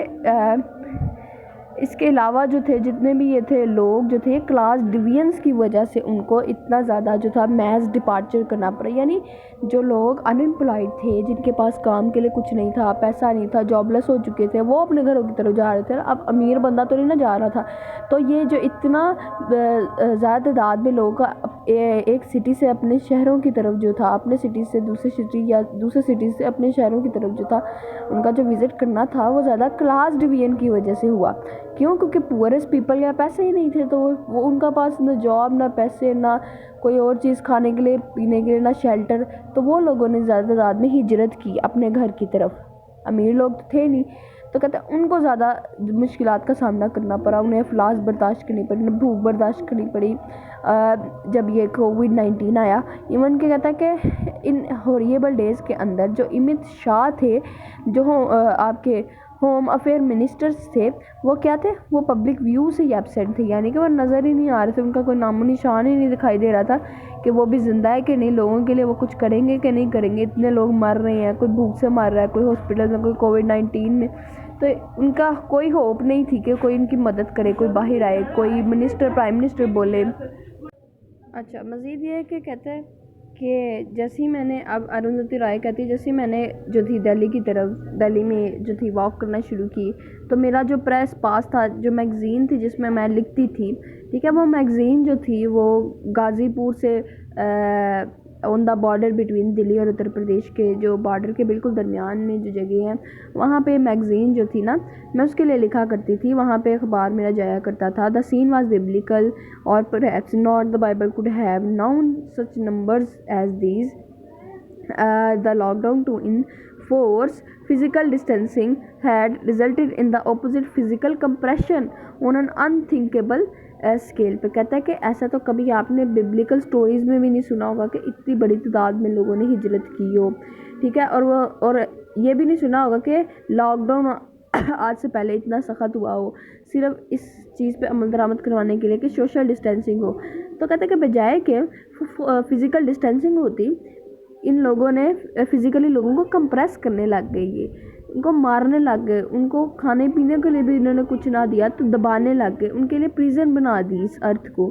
इसके अलावा जो थे जितने भी ये थे लोग जो थे क्लास डिवीजन्स की वजह से उनको इतना ज़्यादा जो था मैस डिपार्चर करना पड़ा, यानी जो लोग अनएम्प्लॉयड थे, जिनके पास काम के लिए कुछ नहीं था, पैसा नहीं था, जॉबलेस हो चुके थे, वो अपने घरों की तरफ जा रहे थे। अब अमीर बंदा तो नहीं ना जा रहा था। तो ये जो इतना ज़्यादा तादाद में लोगों का एक सिटी से अपने शहरों की तरफ जो था, अपने सिटी से दूसरे सिटी या दूसरे सिटी से अपने शहरों की तरफ जो था उनका जो विज़िट करना था वो ज़्यादा क्लास डिवीजन की वजह से हुआ। क्यों? क्योंकि पुअरेस्ट पीपल या पैसे ही नहीं थे, तो वो उनका पास ना जॉब, ना पैसे, ना कोई और चीज़ खाने के लिए, पीने के लिए, ना शेल्टर। तो वो लोगों ने ज़्यादा तादाद में हिजरत की अपने घर की तरफ। अमीर लोग तो थे नहीं, तो कहते हैं उनको ज़्यादा मुश्किलात का सामना करना पड़ा, उन्हें अफलास बर्दाश्त करनी पड़ी, भूख बर्दाश्त करनी पड़ी जब ये कोविड-19 आया। इवन के कहता है कि इन हॉरिएबल डेज़ के अंदर जो अमित शाह थे, जो आपके होम अफेयर मिनिस्टर्स थे, वो क्या थे, वो पब्लिक व्यू से ही एब्सेंट थे, यानी कि वो नज़र ही नहीं आ रहे थे, उनका कोई नामो निशान ही नहीं दिखाई दे रहा था कि वो भी ज़िंदा है कि नहीं, लोगों के लिए वो कुछ करेंगे कि नहीं करेंगे। इतने लोग मर रहे हैं, कोई भूख से मर रहा है, कोई हॉस्पिटल में, कोई कोविड-19 में, तो उनका कोई होप नहीं थी कि कोई इनकी मदद करे, कोई बाहर आए, कोई मिनिस्टर, प्राइम मिनिस्टर बोले। अच्छा, मज़ीद ये है कि कहते हैं कि जैसे ही मैंने, अब अरुंधति रॉय कहती है, जैसे ही मैंने जो थी दिल्ली की तरफ, दिल्ली में जो थी वॉक करना शुरू की, तो मेरा जो प्रेस पास था, जो मैगज़ीन थी जिसमें मैं लिखती थी, ठीक है, वो मैगज़ीन जो थी वो गाज़ीपुर से on the border between Delhi और उत्तर प्रदेश के जो बॉर्डर के बिल्कुल दरमियान में जो जगह है, वहाँ पे मैगज़ीन जो थी ना, मैं उसके लिए लिखा करती थी। वहाँ पे अखबार मेरा जाया करता था। द सीन वाज बिब्लिकल और perhaps not the Bible could have known such numbers as these. The lockdown to enforce physical distancing had resulted in the opposite physical compression on an unthinkable scale पे। कहता है कि ऐसा तो कभी आपने biblical stories में भी नहीं सुना होगा कि इतनी बड़ी तादाद में लोगों ने हिजरत की हो, ठीक है, और ये भी नहीं सुना होगा कि लॉकडाउन आज से पहले इतना सख्त हुआ हो, सिर्फ इस चीज़ पे अमल दरामद करवाने के लिए कि सोशल डिस्टेंसिंग हो। तो कहते हैं कि बजाय के फ़िज़िकल डिस्टेंसिंग होती, इन लोगों ने फ़िज़िकली लोगों को कंप्रेस करने लग गए, ये उनको मारने लग गए, उनको खाने पीने के लिए भी इन्होंने कुछ ना दिया तो दबाने लग गए, उनके लिए प्रिजन बना दी इस अर्थ को।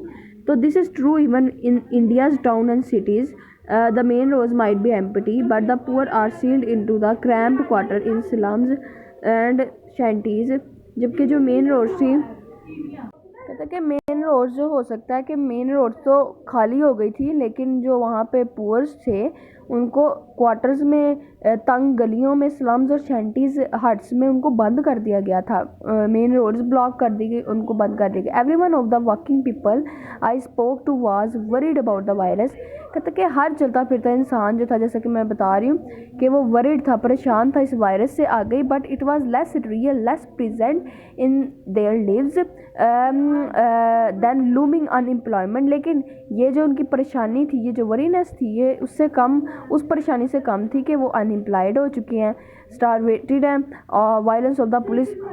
तो this is true even in India's town and cities. The main roads might be empty but the poor are sealed into the cramped quarter in slums and shanties. जबकि जो मेन रोड थी, कहते हैं कि मेन रोड जो हो सकता है कि मेन रोड तो खाली हो गई थी, लेकिन जो वहाँ पे पुअर्स थे उनको क्वार्टर्स में, तंग गलियों में, स्लम्स और शैंटीज़ हट्स में उनको बंद कर दिया गया था। मेन रोड्स ब्लॉक कर दी गई, उनको बंद कर दिया गया। Every one of the working people I spoke to was worried about the virus. कहते कि हर चलता फिरता इंसान जो था, जैसा कि मैं बता रही हूँ कि वो वरीड था, परेशान था इस वायरस से आ गई, but it was less real, less present in their lives than looming unemployment. लेकिन ये जो उनकी परेशानी थी, ये जो वरीनेस थी, ये उससे कम, उस परेशानी से कम थी कि वो अनएम्प्लॉयड हो चुके हैं, स्टारवेटेड हैं, और वायलेंस ऑफ द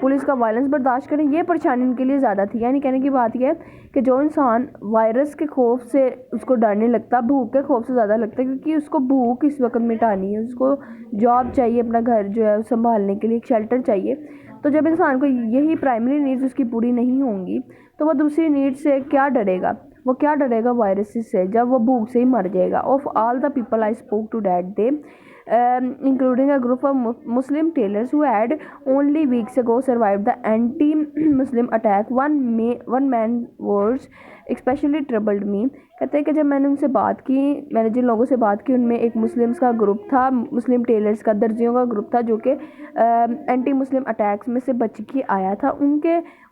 पुलिस का वायलेंस बर्दाश्त करें, ये परेशानी उनके लिए ज़्यादा थी। यानी कहने की बात यह है कि जो इंसान वायरस के खौफ से उसको डरने लगता, भूख के खौफ से ज़्यादा लगता है, क्योंकि उसको भूख इस वक्त मिटानी है, उसको जॉब चाहिए, अपना घर जो है संभालने के लिए एक शेल्टर चाहिए। तो जब इंसान को यही प्राइमरी नीड्स उसकी पूरी नहीं होंगी, तो वह दूसरी नीड्स से क्या डरेगा, वो क्या डरेगा वायरसेस से, जब वो भूख से ही मर जाएगा। Of all the people I spoke to that day, including a group of Muslim tailors who had only weeks ago survived the anti-Muslim attack, one man words especially troubled me। कहते हैं कि जब मैंने उनसे बात की, मैंने जिन लोगों से बात की, उनमें एक मुस्लिम्स का ग्रुप था, मुस्लिम टेलर्स का, दर्जियों का ग्रुप था, जो कि एंटी मुस्लिम अटैक्स में से बच के आया था।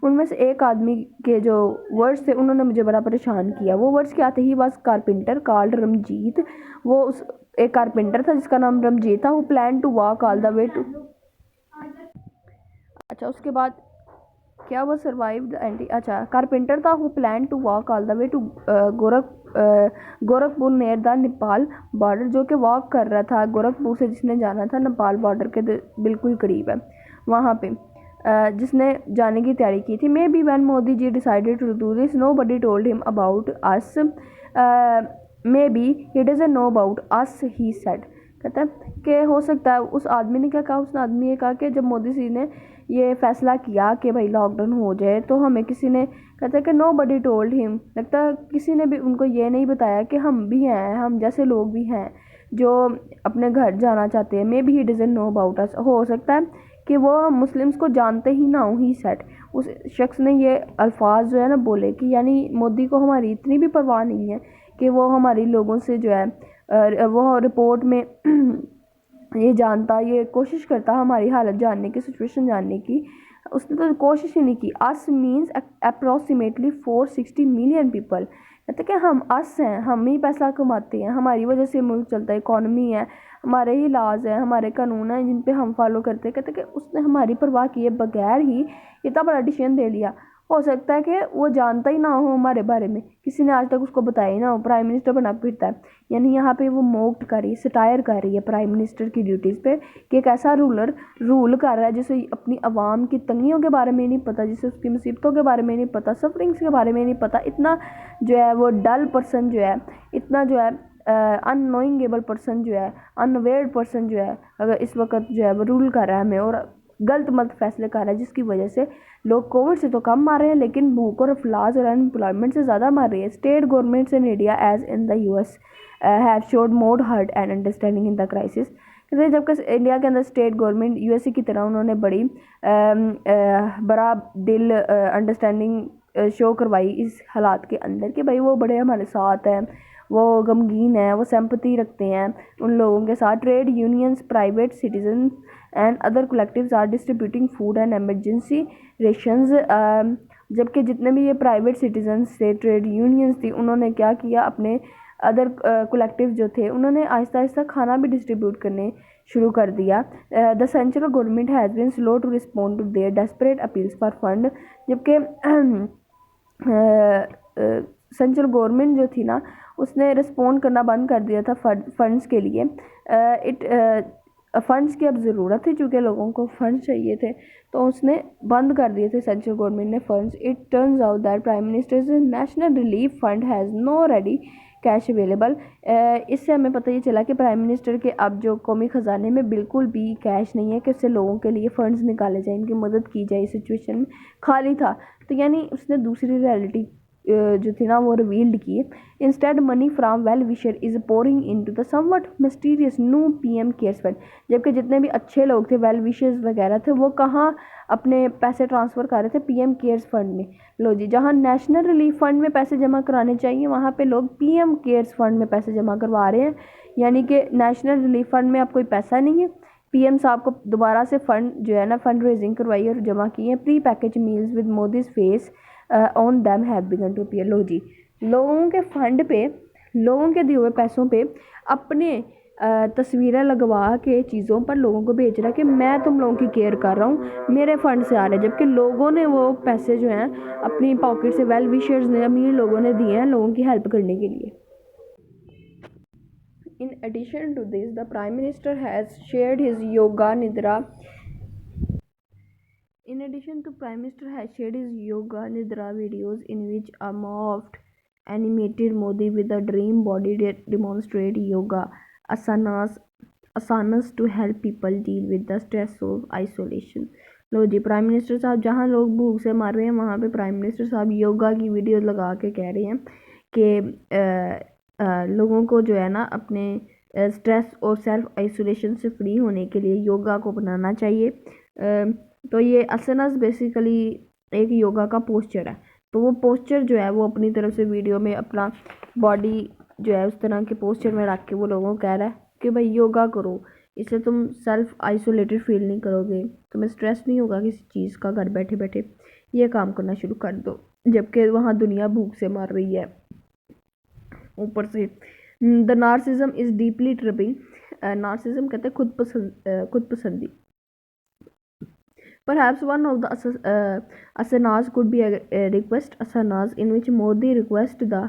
उनमें से एक आदमी के जो वर्ड्स थे उन्होंने मुझे बड़ा परेशान किया। वो वर्ड्स क्या थे? He was carpenter called Ramjeet. वो उस एक कारपेंटर था जिसका नाम रमजीत था। Who plan to walk all the way to, अच्छा उसके बाद क्या, वो सर्वाइव द एंटी, अच्छा कारपेंटर था who plan to walk all the way to Gorakhpur near the Nepal border, जो कि वॉक कर रहा था गोरखपुर से, जिसने जाना था नेपाल बॉर्डर के बिल्कुल करीब है वहाँ पे, जिसने जाने की तैयारी की थी। Maybe when Modi ji decided to do this nobody told him about us, maybe he doesn't know about us he said. कहता है कि हो सकता है उस आदमी ने क्या कहा, उस आदमी ने कहा कि जब मोदी जी ने ये फैसला किया कि भाई लॉकडाउन हो जाए, तो हमें किसी ने, कहता है कि नो बडी टोल्ड हिम, लगता है किसी ने भी उनको ये नहीं बताया कि हम भी हैं, हम जैसे लोग भी हैं जो अपने घर जाना चाहते हैं। May be he doesn't know about अस, हो सकता है कि वो हम मुस्लिम्स को जानते ही ना हो। ही सेट, उस शख्स ने ये अल्फाज जो है ना बोले कि यानी मोदी को हमारी इतनी भी परवाह नहीं है कि वो हमारी लोगों से जो है वो रिपोर्ट में ये जानता, ये कोशिश करता हमारी हालत जानने की, सिचुएशन जानने की। उसने तो कोशिश ही नहीं की। अस मीन्स अप्रोक्सीमेटली 460 मिलियन पीपल, कहते कि हम अस हैं, हम ही पैसा कमाते हैं, हमारी वजह से मुल्क चलता है, इकॉनमी है, हमारे ही लाज हैं, हमारे कानून हैं जिन पे हम फॉलो करते हैं। कहते कि उसने हमारी परवाह किए बगैर ही इतना बड़ा डिसीजन दे लिया। हो सकता है कि वो जानता ही ना हो हमारे बारे में, किसी ने आज तक उसको बताया ही ना हो, प्राइम मिनिस्टर बना फिरता है। यानी यहाँ पे वो मोक्ड कर रही है, सटायर कर रही है प्राइम मिनिस्टर की ड्यूटीज़ पे कि एक ऐसा रूलर रूल कर रहा है जिसे अपनी आवाम की तंगियों के बारे में नहीं पता, जिसे उसकी मुसीबतों के बारे में नहीं पता, सफरिंग्स के बारे में नहीं पता। इतना जो है वो डल पर्सन जो है, इतना जो है अननोइंगेबल पर्सन जो है, अनअवेयर्ड पर्सन जो है, अगर इस वक्त जो है वो रूल कर रहा है हमें और गलत मलत फैसले कर रहा है, जिसकी वजह से लोग कोविड से तो कम मार रहे हैं लेकिन भूख और अफलास और अनएम्प्लॉयमेंट से ज़्यादा मार रही है। State governments in India as in the US have showed more heart and understanding in the crisis. जबकि इंडिया के अंदर स्टेट गवर्नमेंट यूएसए की तरह उन्होंने बड़ी बड़ा दिल अंडरस्टैंडिंग शो करवाई इस हालात के अंदर कि भाई वो बड़े हमारे साथ हैं, वो गमगीन है, वो सिंपैथी रखते हैं उन लोगों के साथ। Trade unions, private citizen and other collectives are distributing food and emergency rations. जबकि जितने भी ये प्राइवेट सिटीजन्स थे, ट्रेड यूनियंस थी, उन्होंने क्या किया, अपने अदर कलेक्टिव जो थे उन्होंने आहिस्ता आहिस्ता खाना भी डिस्ट्रीब्यूट करने शुरू कर दिया। The central government has been slow to respond to their desperate appeals for fund. जबकि सेंट्रल गवर्नमेंट जो थी ना, उसने रिस्पॉन्ड करना बंद कर दिया था फंड्स के लिए। फंड्स की अब ज़रूरत थी, चूँकि लोगों को फंड्स चाहिए थे, तो उसने बंद कर दिए थे सेंट्रल गवर्नमेंट ने funds. It turns out that prime minister's national relief fund has no ready cash available. इससे हमें पता ये चला कि प्राइम मिनिस्टर के अब जो कौमी ख़जाने में बिल्कुल भी कैश नहीं है कि उससे लोगों के लिए फ़ंड्स निकाले जाए, इनकी मदद की जाए। इस सिचुएशन में खाली था, तो यानी उसने दूसरी रियलिटी जो थी ना वो रिवील्ड की। Instead money from well wisher is pouring into the somewhat mysterious new PM cares fund. जबकि जितने भी अच्छे लोग थे, वेल विशर्स वगैरह थे, वो कहाँ अपने पैसे ट्रांसफ़र कर रहे थे, पीएम केयर्स फंड में। लो जी, जहाँ नेशनल रिलीफ फंड में पैसे जमा कराने चाहिए वहाँ पे लोग पीएम केयर्स फंड में पैसे जमा करवा रहे हैं। यानी कि नेशनल रिलीफ फंड में अब कोई पैसा नहीं है, पीएम साहब को दोबारा से फंड जो है ना फंड रेजिंग करवाई और जमा किए। Pre package meals with Modi's face on them have began to appear. लो जी, लोगों के फंड पे, लोगों के दिए हुए पैसों पे अपने तस्वीरें लगवा के चीज़ों पर लोगों को बेच रहा है कि मैं तुम लोगों की केयर कर रहा हूँ, मेरे फंड से आ रहे हैं। जबकि लोगों ने वो पैसे जो हैं अपनी पॉकेट से, वेल विशर्स ने, अमीर लोगों ने दिए हैं लोगों की हेल्प करने के लिए। In addition to this, the Prime Minister has shared his yoga nidra. In addition to Prime Minister has shared his yoga nidra videos in which a morphed animated Modi with a dream body demonstrate yoga asanas to help people deal with the stress of isolation. लो जी, prime minister साहब जहाँ लोग भूख से मर रहे हैं वहाँ पे प्राइम मिनिस्टर साहब योगा की वीडियो लगा के कह रहे हैं कि लोगों को जो है ना अपने स्ट्रेस और सेल्फ आइसोलेशन से फ्री होने के लिए योगा को अपनाना चाहिए। तो ये आसनास बेसिकली एक योगा का पोस्चर है। तो वो पोस्चर जो है वो अपनी तरफ से वीडियो में अपना बॉडी जो है उस तरह के पोस्चर में रख के वो लोगों को कह रहा है कि भाई योगा करो, इससे तुम सेल्फ आइसोलेटेड फील नहीं करोगे, तुम्हें स्ट्रेस नहीं होगा किसी चीज़ का, घर बैठे बैठे ये काम करना शुरू कर दो। जबकि वहाँ दुनिया भूख से मर रही है। ऊपर से the narcissism is deeply tripping. Narcissism कहते हैं खुद पसंदी। Perhaps one of the asanas could be a request asanas in which Modi requests the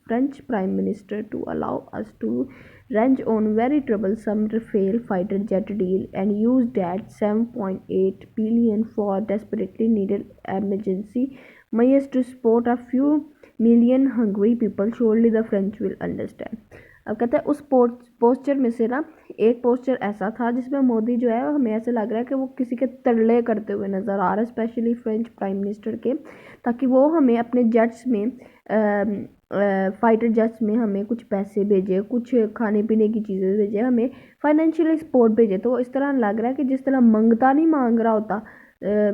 French Prime Minister to allow us to range on very troublesome Rafale fighter jet deal and use that 7.8 billion for desperately needed emergency measures to support a few million hungry people. Surely the French will understand. अब कहते हैं उस posture में से ना एक posture ऐसा था जिसमें मोदी जो है हमें ऐसे लग रहा है कि वो किसी के तरले करते हुए नज़र आ रहा है, स्पेशली फ्रेंच प्राइम मिनिस्टर के, ताकि वो हमें अपने जेट्स में फाइटर जेट्स में हमें कुछ पैसे भेजे, कुछ खाने पीने की चीज़ें भेजे, हमें फाइनेंशियली सपोर्ट भेजे। तो इस तरह लग रहा है कि जिस तरह मंगता नहीं मांग रहा होता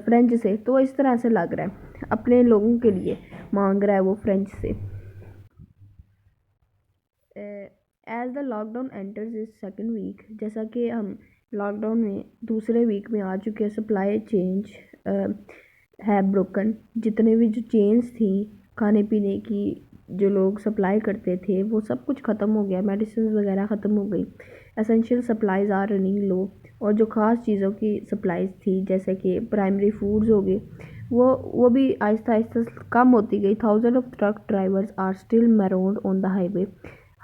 फ्रेंच से, तो इस तरह से लग रहा है अपने लोगों के लिए मांग रहा है वो फ्रेंच से। एज द लॉकडाउन एंटर्स इस सेकेंड वीक, जैसा कि हम लॉकडाउन में दूसरे वीक में आ चुके हैं, सप्लाई चेंज है ब्रोकन। जितने भी जो चेन्स थी खाने पीने की, जो लोग सप्लाई करते थे, वो सब कुछ ख़त्म हो गया, मेडिसिन वगैरह ख़त्म हो गई, एसेंशियल सप्लाईज़ आर रनिंग लो। और जो ख़ास चीज़ों की सप्लाईज़ थी जैसे कि प्राइमरी फूड्स हो गए, वो भी आहिस्ता आहिस्ता कम होती गई। Thousand of truck drivers are still marooned on the highway.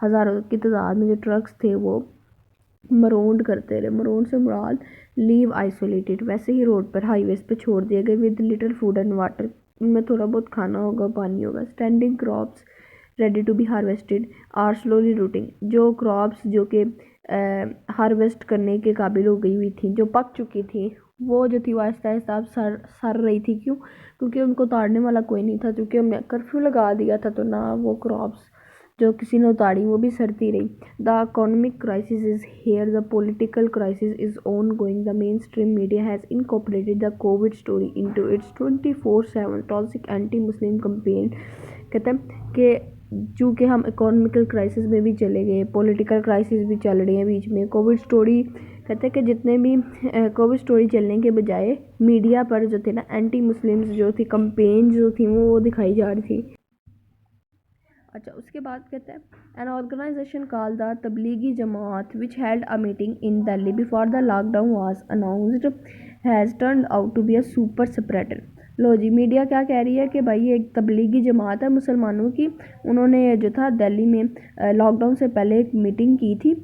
हज़ारों की तादाद में जो ट्रक्स थे वो मरोंड करते रहे। मरोंड से मुराद लीव आइसोलेटेड, वैसे ही रोड पर हाईवेज पे छोड़ दिए गए with little food and water, उनमें थोड़ा बहुत खाना होगा, पानी होगा। Standing crops ready to be harvested are slowly rotting, जो क्रॉप्स जो कि हार्वेस्ट करने के काबिल हो गई हुई थी, जो पक चुकी थी, वो जो थी वो आहिस्ता आहिस्ता अब सर रही थी। क्यों? क्योंकि उनको उतारने वाला कोई नहीं था, क्योंकि हमने कर्फ्यू लगा दिया था, तो ना वो क्रॉप्स जो किसी ने उतारी वो भी सरती रही। The economic crisis is here, the political crisis is on going, the main stream media has incorporated the Covid story into its 24/7 toxic anti Muslim campaign. कहते हैं कि चूँकि हम इकोनॉमिकल क्राइसिस में भी चले गए, पॉलिटिकल क्राइसिस भी चल रही है बीच में, कोविड स्टोरी, कहते हैं कि जितने भी कोविड स्टोरी चलने के बजाय मीडिया पर जो थे ना एंटी मुस्लिम्स जो थी कंपेन जो थी वो दिखाई जा रही थी। अच्छा, उसके बाद कहते हैं an organization called the Tablighi Jamaat which held a meeting in Delhi before the lockdown was announced has turned out to be a super spreader. लो जी, मीडिया क्या कह रही है कि भाई एक तबलीगी जमात है मुसलमानों की, उन्होंने जो था दिल्ली में लॉकडाउन से पहले एक मीटिंग की थी,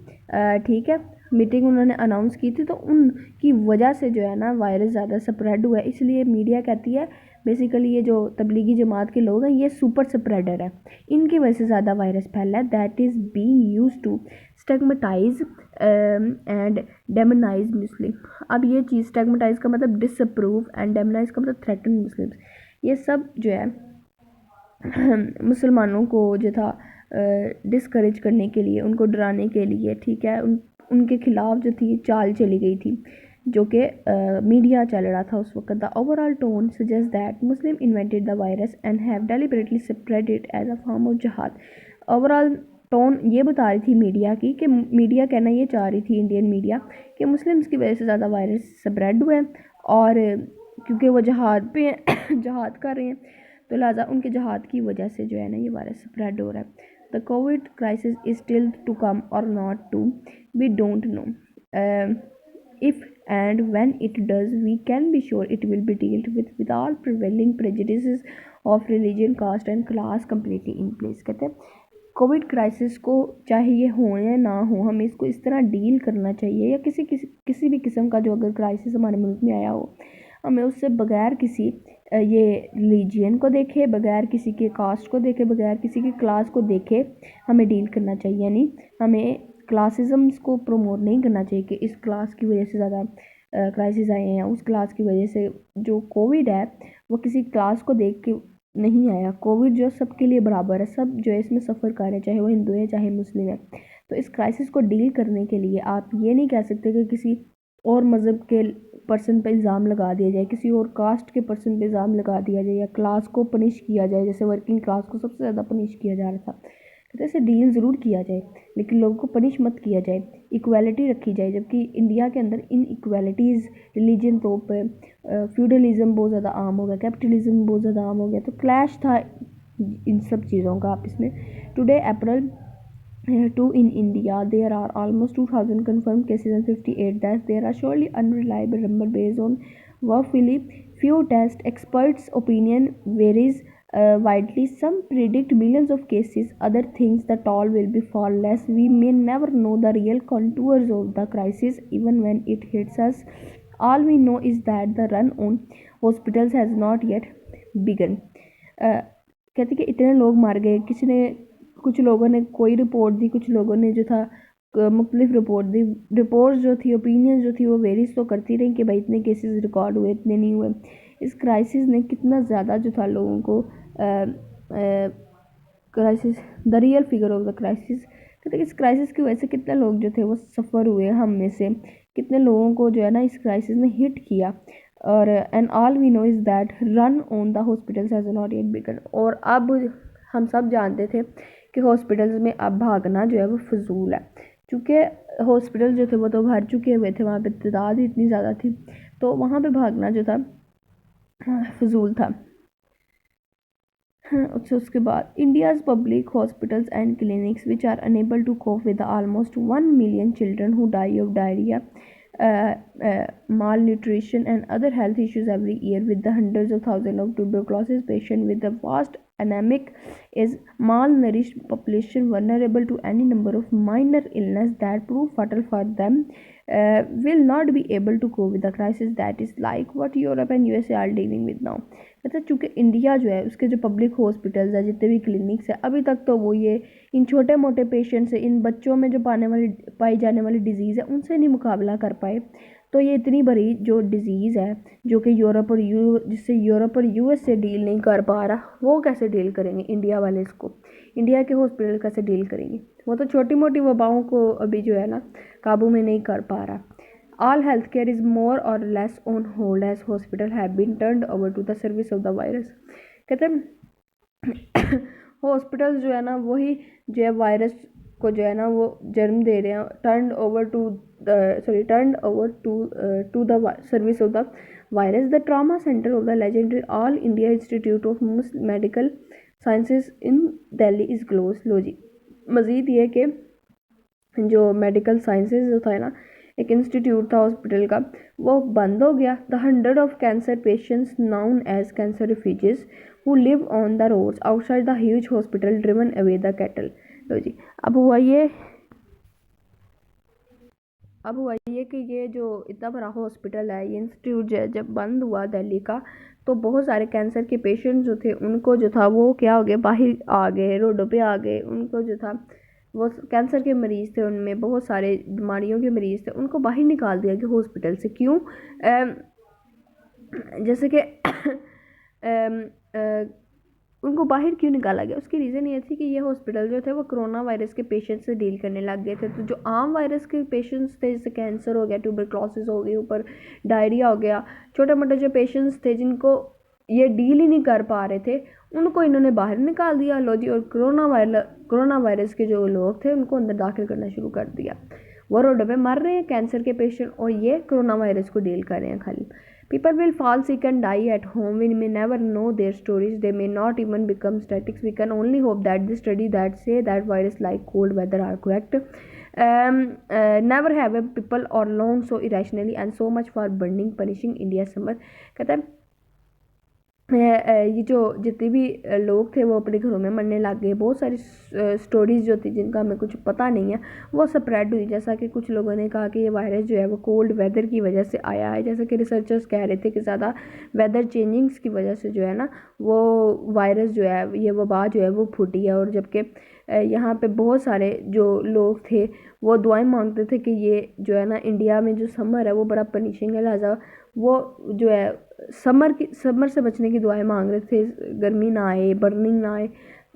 ठीक है, मीटिंग उन्होंने अनाउंस की थी, तो उनकी वजह से जो है ना वायरस ज़्यादा स्प्रेड हुआ है। इसलिए मीडिया कहती है बेसिकली ये जो तबलीगी जमात के लोग हैं ये सुपर स्प्रेडर है, इनकी वजह से ज़्यादा वायरस फैला है। That is being used to stigmatise and demonise Muslim. अब ये चीज़, स्टिग्मेटाइज का मतलब डिसअप्रूव एंड डेमोनाइज का मतलब थ्रेटन मुस्लिम्स, ये सब जो है मुसलमानों को जो था डिस्करेज करने के लिए, उनको डराने के लिए, ठीक है, उनके खिलाफ जो थी चाल चली गई थी, जो कि मीडिया चल रहा था उस वक्त। The overall tone suggest that Muslim invented the virus and have deliberately spread it as a form of jihad. Overall tone ये बता रही थी मीडिया की, कि मीडिया कहना ये चाह रही थी, इंडियन मीडिया, कि मुस्लिम्स की वजह से ज़्यादा वायरस स्प्रेड हुआ है, और क्योंकि वो जहाद पे हैं जहाद कर रहे हैं, तो लिहाजा उनके जहाद की वजह से जो है ना ये वायरस स्प्रेड हो रहा है। The Covid crisis is still to come और not to, we don't know if and when it does, we can be sure it will be dealt with all prevailing prejudices of religion, caste and class completely in place। कहते हैं Covid crisis को चाहे ये हो या ना हो, हमें इसको इस तरह डील करना चाहिए, या किसी भी किस्म का जो अगर क्राइसिस हमारे मुल्क में आया हो, हमें उससे बगैर किसी ये रिलीजन को देखे, बगैर किसी के कास्ट को देखे, बगैर किसी की क्लास को देखे हमें डील करना चाहिए। यानी हमें क्लासिज़म्स को प्रमोट नहीं करना चाहिए कि इस क्लास की वजह से ज़्यादा क्राइसिस आए हैं, उस क्लास की वजह से। जो कोविड है वो किसी क्लास को देख के नहीं आया, कोविड जो सबके लिए बराबर है, सब जो है इसमें सफ़र कर रहे हैं, चाहे वो हिंदू है चाहे मुस्लिम है। तो इस क्राइसिस को डील करने के लिए आप ये नहीं कह सकते कि किसी और मज़हब के पर्सन पे इल्ज़ाम लगा दिया जाए, किसी और कास्ट के पर्सन पे इल्ज़ाम लगा दिया जाए, या क्लास को पनिश किया जाए, जैसे वर्किंग क्लास को सबसे ज़्यादा पनिश किया जा रहा था। तो ऐसे डील ज़रूर किया जाए, लेकिन लोगों को पनिश मत किया जाए, इक्वालिटी रखी जाए। जबकि इंडिया के अंदर इन इक्वालिटीज़, रिलीजन तौर पर फ्यूडलिज़म बहुत ज़्यादा आम हो गया, कैपिटलिज़म बहुत ज़्यादा आम हो गया, तो क्लैश था इन सब चीज़ों का आपस में। Today April 2 in India, there are almost 2,000 confirmed cases and 58 deaths. There are surely unreliable number based on woefully few tests. Experts' opinion varies widely. Some predict millions of cases, other thinks the toll will be far less. We may never know the real contours of the crisis even when it hits us. All we know is that the run on hospitals has not yet begun. कहते कि इतने लोग मर गए, किसी ने कुछ लोगों ने कोई रिपोर्ट दी, कुछ लोगों ने जो था मुख्तलिफ रिपोर्ट दी। रिपोर्ट्स जो थी, ओपिनियन जो थी, वो वेरीज तो करती रही कि भाई इतने केसेस रिकॉर्ड हुए, इतने नहीं हुए। इस क्राइसिस ने कितना ज़्यादा जो था लोगों को crisis, the real figure of the crisis, कहते हैं इस क्राइसिस की वजह से कितने लोग जो थे वो सफ़र हुए, हम में से कितने लोगों को जो है ना इस क्राइसिस ने हिट किया। और and all we know is that run on the hospitals has not yet begun. और अब हम सब जानते थे कि हॉस्पिटल्स में अब भागना जो है वो फजूल है, क्योंकि हॉस्पिटल जो थे वो तो भर चुके हुए थे, वहाँ पे तादाद ही इतनी ज़्यादा थी, तो वहाँ पे भागना जो था फजूल था। अच्छा, उसके बाद India's public hospitals and clinics which are unable to cope with almost 1 million children who die of diarrhoea, malnutrition and other health issues every year, with the hundreds of thousands of tuberculosis patients, with the vast anemic is malnourished population vulnerable to any number of minor illness that prove fatal for them, will not be able to cope with the crisis that is like what Europe and USA are dealing with now। मतलब चूँकि India जो है उसके जो public hospitals है, जितने भी clinics है, अभी तक तो वो ये इन छोटे मोटे पेशेंट से, इन बच्चों में जो पाई जाने वाली डिज़ीज़ है उनसे नहीं मुकाबला कर पाए। तो ये इतनी बड़ी जो डिज़ीज़ है जो कि जिससे यूरोप और यूएस से डील नहीं कर पा रहा, वो कैसे डील करेंगे इंडिया वाले? इसको इंडिया के हॉस्पिटल कैसे डील करेंगे? वो तो छोटी मोटी वबाओं को अभी जो है ना काबू में नहीं कर पा रहा। All healthcare is more or less on hold as hospitals have been turned over to the service of the virus। कहते हैं हॉस्पिटल जो है ना वही जो है वायरस को जो है ना वो जन्म दे रहे हैं, turn over to the service of the virus. The trauma centre of the legendary All India Institute of Medical Sciences in Delhi is close. लो जी, मज़ीद ये कि जो मेडिकल साइंसेज जो था ना, एक इंस्टीट्यूट था हॉस्पिटल का, वो बंद हो गया। The 100 of cancer patients known as cancer refugees who live on the roads outside the huge hospital driven away the cattle। लो जी, अब हुआ ये कि ये जो इतना बड़ा हॉस्पिटल है, ये इंस्टीट्यूट जो है जब बंद हुआ दिल्ली का, तो बहुत सारे कैंसर के पेशेंट जो थे उनको जो था वो क्या हो गए, बाहर आ गए, रोडों पे आ गए। उनको जो था वो कैंसर के मरीज़ थे, उनमें बहुत सारे बीमारियों के मरीज़ थे, उनको बाहर निकाल दिया गया हॉस्पिटल से। क्यों? जैसे कि उनको बाहर क्यों निकाला गया? उसकी रीज़न ये थी कि ये हॉस्पिटल जो थे वो कोरोना वायरस के पेशेंट से डील करने लग गए थे। तो जो आम वायरस के पेशेंट्स थे, जैसे कैंसर हो गया, ट्यूबरक्लोसिस हो गई, ऊपर डायरिया हो गया, छोटे मोटे जो पेशेंट्स थे जिनको ये डील ही नहीं कर पा रहे थे, उनको इन्होंने बाहर निकाल दिया। लो जी, और कोरोना वायरस के जो लोग थे उनको अंदर दाखिल करना शुरू कर दिया। वो रोड पे मर रहे हैं कैंसर के पेशेंट, और ये कोरोना वायरस को डील कर रहे हैं खाली। People will fall sick and die at home. We may never know their stories. They may not even become statics. We can only hope that the study that say that virus like cold weather are correct। Never have people or long so irrationally and so much for burning punishing India summer। कहता है ये जो जितने भी लोग थे वो अपने घरों में मरने लग गए। बहुत सारी स्टोरीज़ जो थी जिनका हमें कुछ पता नहीं है वो स्प्रेड हुई। जैसा कि कुछ लोगों ने कहा कि ये वायरस जो है वो कोल्ड वेदर की वजह से आया है। जैसा कि रिसर्चर्स कह रहे थे कि ज़्यादा वेदर चेंजिंग्स की वजह से जो है ना वो वायरस जो है, ये वबा जो है वो फूटी है। और जबकि यहाँ पे बहुत सारे जो लोग थे वो दुआएं मांगते थे कि ये जो है ना इंडिया में जो समर है वो बड़ा पनिशिंग है, लिहाजा वो जो है समर से बचने की दुआएं मांग रहे थे, गर्मी ना आए, बर्निंग ना आए,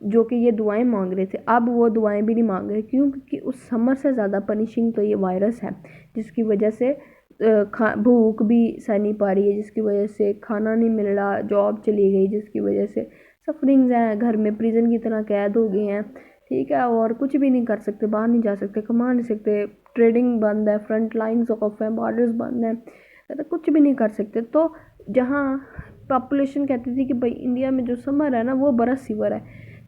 जो कि ये दुआएं मांग रहे थे। अब वो दुआएं भी नहीं मांग रहे, क्यों? क्योंकि उस समर से ज़्यादा पनिशिंग तो ये वायरस है, जिसकी वजह से भूख भी सह नहीं पा रही है, जिसकी वजह से खाना नहीं मिल रहा, जॉब चली गई, जिसकी वजह से सफरिंग्स हैं, घर में प्रिजन की तरह कैद हो गए हैं, ठीक है, और कुछ भी नहीं कर सकते, बाहर नहीं जा सकते, कमा नहीं सकते, ट्रेडिंग बंद है, फ्रंट लाइन्स ऑफ है, बॉर्डर्स बंद हैं, तो कुछ भी नहीं कर सकते। तो जहाँ पॉपुलेशन कहती थी कि भाई इंडिया में जो समर है ना वो बड़ा सीवर है,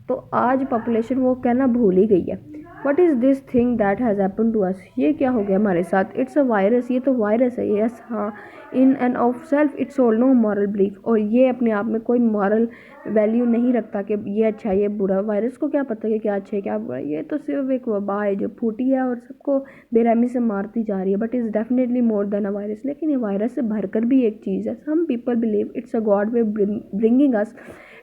तो आज पॉपुलेशन वो कहना भूल ही गई है। What is this thing that has happen to us? ये क्या हो गया हमारे साथ? इट्स अ वायरस, ये तो वायरस है, यस हाँ, in end of self it's all know moral belief. और ये अपने आप में कोई मॉरल वैल्यू नहीं रखता कि ये अच्छा है ये बुरा। वायरस को क्या पता कि क्या अच्छा है क्या बुरा? ये तो सिर्फ एक वबा है जो फूटी है और सबको बेरहमी से मारती जा रही है, but is definitely more than a virus. लेकिन ये वायरस से भरकर भी एक चीज़ है। Some people believe it's a God way bringing us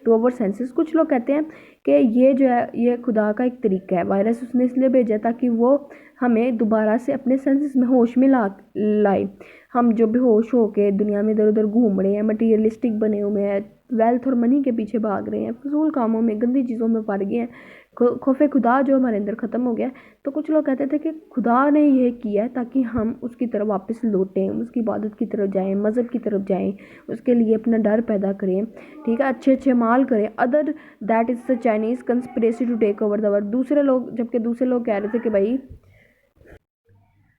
to our senses. कुछ लोग कहते हैं कि ये जो है ये खुदा का एक तरीका है, वायरस उसने इसलिए भेजा ताकि वो हमें दोबारा से अपने सेंसेस में होश में लाए। हम जो बेहोश होके दुनिया में इधर उधर घूम रहे हैं, मटीरियलिस्टिक बने हुए हैं, वेल्थ और मनी के पीछे भाग रहे हैं, फजूल कामों में गंदी चीज़ों में पड़ गए हैं, खौफ खुदा जो हमारे अंदर ख़त्म हो गया। तो कुछ लोग कहते थे कि खुदा ने यह किया है ताकि हम उसकी तरफ वापस लौटें, उसकी इबादत की तरफ जाएं, मज़हब की तरफ जाएं, उसके लिए अपना डर पैदा करें, ठीक है, अच्छे अच्छे माल करें। Other that is the Chinese conspiracy to take over the world. जबकि दूसरे लोग कह रहे थे कि भाई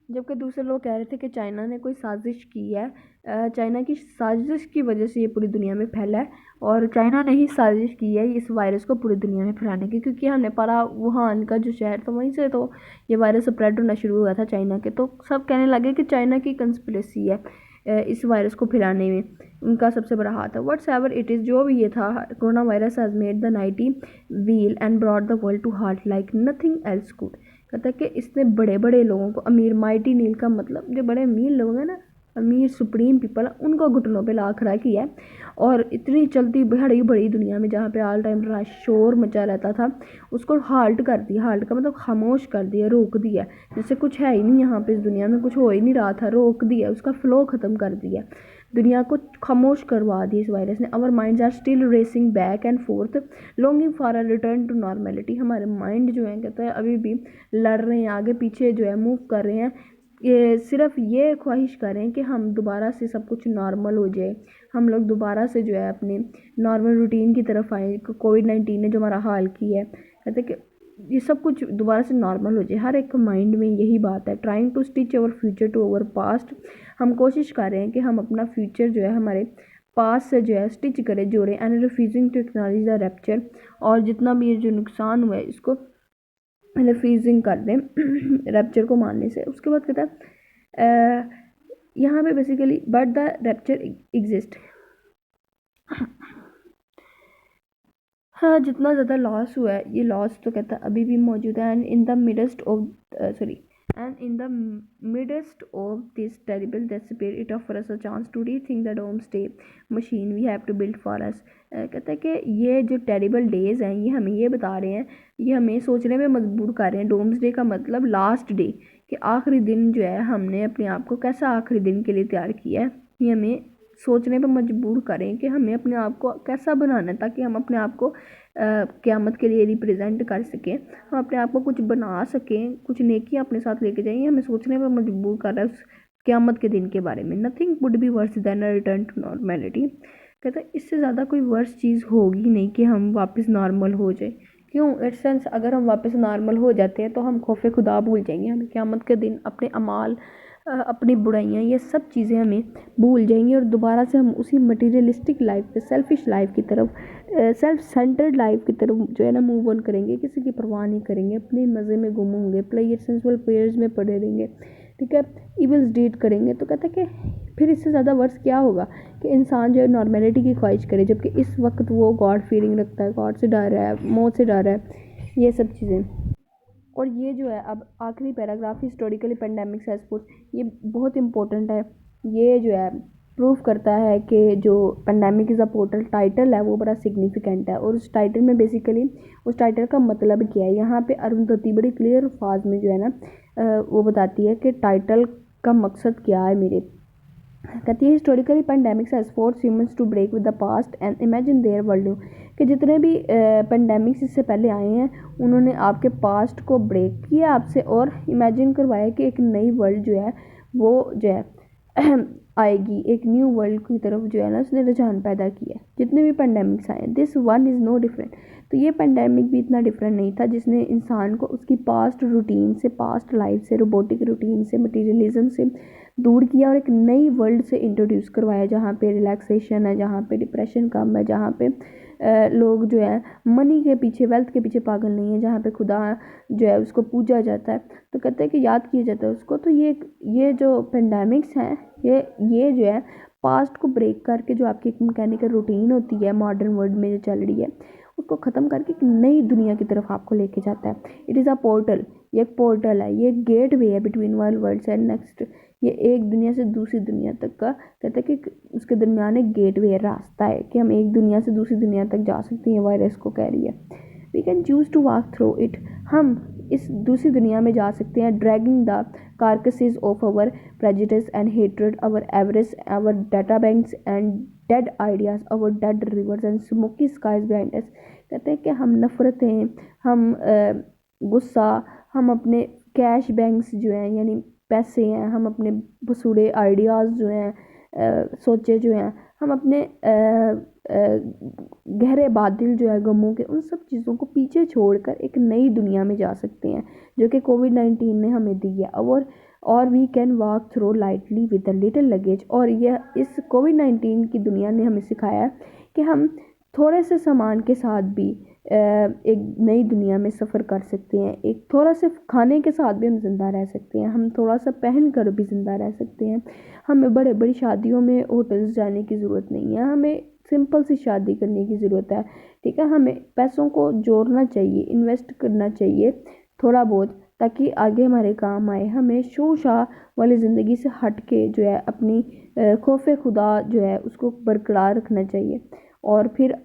जबकि दूसरे लोग कह रहे थे कि चाइना ने कोई साजिश की है, चाइना की साजिश की वजह से ये पूरी दुनिया में फैला है, और चाइना ने ही साजिश की है इस वायरस को पूरी दुनिया में फैलाने की, क्योंकि हमने पढ़ा वुहान का जो शहर था वहीं से तो ये वायरस स्प्रेड होना शुरू हुआ था चाइना के। तो सब कहने लगे कि चाइना की कंस्पिरेसी है इस वायरस को फैलाने में, उनका सबसे बड़ा हाथ है। व्हाट्स एवर इट इज़, जो भी ये था, corona virus has made the mighty kneel and brought the world to halt like nothing else could. कहता है कि इसने बड़े बड़े लोगों को, अमीर माइटी नील का मतलब जो बड़े अमीर लोग हैं ना, अमीर सुप्रीम पीपल, उनको घुटनों पे ला खड़ा किया है। और इतनी चलती बड़ी बड़ी दुनिया में जहाँ पे ऑल टाइम रश शोर मचा रहता था, उसको हाल्ट कर दिया। हाल्ट का मतलब खामोश कर दिया, रोक दिया, जैसे कुछ है ही नहीं यहाँ पे, इस दुनिया में कुछ हो ही नहीं रहा था, रोक दिया, उसका फ्लो ख़त्म कर दिया, दुनिया को खामोश करवा दी इस वायरस ने। Our minds are still racing back and forth longing for a return to normality. हमारे माइंड जो है कहता है अभी भी लड़ रहे हैं, आगे पीछे जो है मूव कर रहे हैं, ये सिर्फ ये ख्वाहिश करें कि हम दोबारा से सब कुछ नॉर्मल हो जाए, हम लोग दोबारा से जो है अपने नॉर्मल रूटीन की तरफ आए। कोविड-19 ने जो हमारा हाल किया है, कहते हैं कि ये सब कुछ दोबारा से नॉर्मल हो जाए। हर एक माइंड में यही बात है। Trying to stitch our future to our past. हम कोशिश कर रहे हैं कि हम अपना फ्यूचर जो है हमारे पास से जो है स्टिच करें, जोड़ें। And refusing to acknowledge the rupture, और जितना भी ये जो नुकसान हुआ है इसको रिफ्यूजिंग कर दें रैप्चर को मानने से। उसके बाद कहता है यहाँ पे basically but the rapture exist. हाँ, जितना ज़्यादा लॉस हुआ है, ये लॉस तो कहता है अभी भी मौजूद है। And in the midst of this terrible despair it offers us a chance to rethink the doomsday machine we have to build for us। कहता है कि ये जो टेरिबल डेज हैं ये हमें ये बता रहे हैं, ये हमें सोचने में मजबूर कर रहे हैं। डोम्सडे का मतलब लास्ट डे, कि आखिरी दिन जो है हमने अपने आप को कैसा आखिरी दिन के लिए तैयार किया है। ये हमें सोचने पर मजबूर करें कि हमें अपने आप को कैसा बनाना है ताकि हम अपने आप को क़यामत के लिए रिप्रेजेंट कर सकें, हम अपने आप को कुछ बना सकें, कुछ नेकियां अपने साथ लेके जाएं। हमें सोचने पर मजबूर कर रहा है उस क़यामत के दिन के बारे में। Nothing would be worse than a return to normality. कहता है इससे ज़्यादा कोई वर्स चीज़ होगी नहीं कि हम वापस नॉर्मल हो जाए। क्यों? इट सेंस अगर हम वापस नॉर्मल हो जाते हैं तो हम खौफ खुदा भूल जाएंगे, हम क़यामत के दिन अपने अमाल, अपनी बुराइयाँ, ये सब चीज़ें हमें भूल जाएंगी, और दोबारा से हम उसी मटीरियलिस्टिक लाइफ पे, सेल्फिश लाइफ की तरफ, सेल्फ सेंटर्ड लाइफ की तरफ जो है ना मूव ऑन करेंगे। किसी की परवाह नहीं करेंगे, अपने मज़े में गुम होंगे, प्लेयर सेंसुअल प्लेयर्स में पड़े रहेंगे, ठीक है, इविल्स डीड करेंगे। तो कहते हैं कि फिर इससे ज़्यादा वर्स क्या होगा कि इंसान जो है नॉर्मेलिटी की ख्वाहिश करे, जबकि इस वक्त वो गॉड फीलिंग रखता है, गॉड से डर रहा है, मौत से डर रहा है, ये सब चीज़ें। और ये जो है अब आखिरी paragraph historically pandemics as food, ये बहुत इंपॉर्टेंट है। ये जो है प्रूव करता है कि जो pandemic is a portal title है वो बड़ा सिग्निफिकेंट है, और उस टाइटल में बेसिकली उस टाइटल का मतलब क्या है। यहाँ पे अरुंधति बड़ी क्लियर अल्फाज में जो है ना वो बताती है कि टाइटल का मकसद क्या है मेरे। कहती है historically pandemics has force humans to break with the past and imagine their world new. कि जितने भी पेंडेमिक्स इससे पहले आए हैं उन्होंने आपके पास्ट को ब्रेक किया आपसे, और इमेजिन करवाया कि एक नई वर्ल्ड जो है वो जो है आएगी, एक न्यू वर्ल्ड की तरफ जो है ना उसने रुझान पैदा किया। जितने भी पेंडेमिक्स आए, this one is no different. तो ये पेंडेमिक भी इतना डिफरेंट नहीं था, जिसने इंसान को उसकी पास्ट रूटीन से, पास्ट लाइफ से, रोबोटिक रूटीन से, मटीरियलिज्म से दूर किया और एक नई वर्ल्ड से इंट्रोड्यूस करवाया, जहाँ पे रिलैक्सेशन है, जहाँ पे डिप्रेशन कम है, जहाँ पे लोग जो है मनी के पीछे, वेल्थ के पीछे पागल नहीं है, जहाँ पे खुदा जो है उसको पूजा जाता है, तो कहते हैं कि याद किया जाता है उसको। तो ये जो पेंडेमिक्स हैं ये जो है पास्ट को ब्रेक करके जो आपकी एक मैकेनिकल रूटीन होती है मॉडर्न वर्ल्ड में जो चल रही है उसको ख़त्म करके एक नई दुनिया की तरफ आपको लेके जाता है। इट इज़ अ पोर्टल, ये एक पोर्टल है, ये गेट वे है between one worlds and next. ये एक दुनिया से दूसरी दुनिया तक का कहते हैं कि उसके दरमियान एक गेट वे है, रास्ता है कि हम एक दुनिया से दूसरी दुनिया तक जा सकते हैं। वायरस को कह रही है we can choose to walk through it, हम इस दूसरी दुनिया में जा सकते हैं। Dragging the carcasses of our prejudice and hatred, our avarice, our data banks and dead ideas, our dead rivers and smoky skies behind us। कहते हैं कि हम नफ़रतें, हम गुस्सा, हम अपने कैश बैंक्स जो हैं यानी पैसे हैं, हम अपने बसूड़े आइडियाज़ जो हैं, सोचे जो हैं, हम अपने गहरे बादल जो है गमों के, उन सब चीज़ों को पीछे छोड़कर एक नई दुनिया में जा सकते हैं जो कि कोविड-19 ने हमें दी है। और we can walk through lightly with a little luggage. और यह इस कोविड-19 की दुनिया ने हमें सिखाया कि हम थोड़े से सामान के साथ भी एक नई दुनिया में सफ़र कर सकते हैं। एक थोड़ा से खाने के साथ भी हम ज़िंदा रह सकते हैं, हम थोड़ा सा पहन कर भी ज़िंदा रह सकते हैं। हमें बड़ी शादियों में होटल्स जाने की ज़रूरत नहीं है, हमें सिंपल सी शादी करने की ज़रूरत है। ठीक है, हमें पैसों को जोड़ना चाहिए, इन्वेस्ट करना चाहिए थोड़ा बहुत, ताकि आगे हमारे काम आए। हमें शो शाह वाली ज़िंदगी से हट के जो है अपनी खौफ खुदा जो है उसको बरकरार रखना चाहिए। और फिर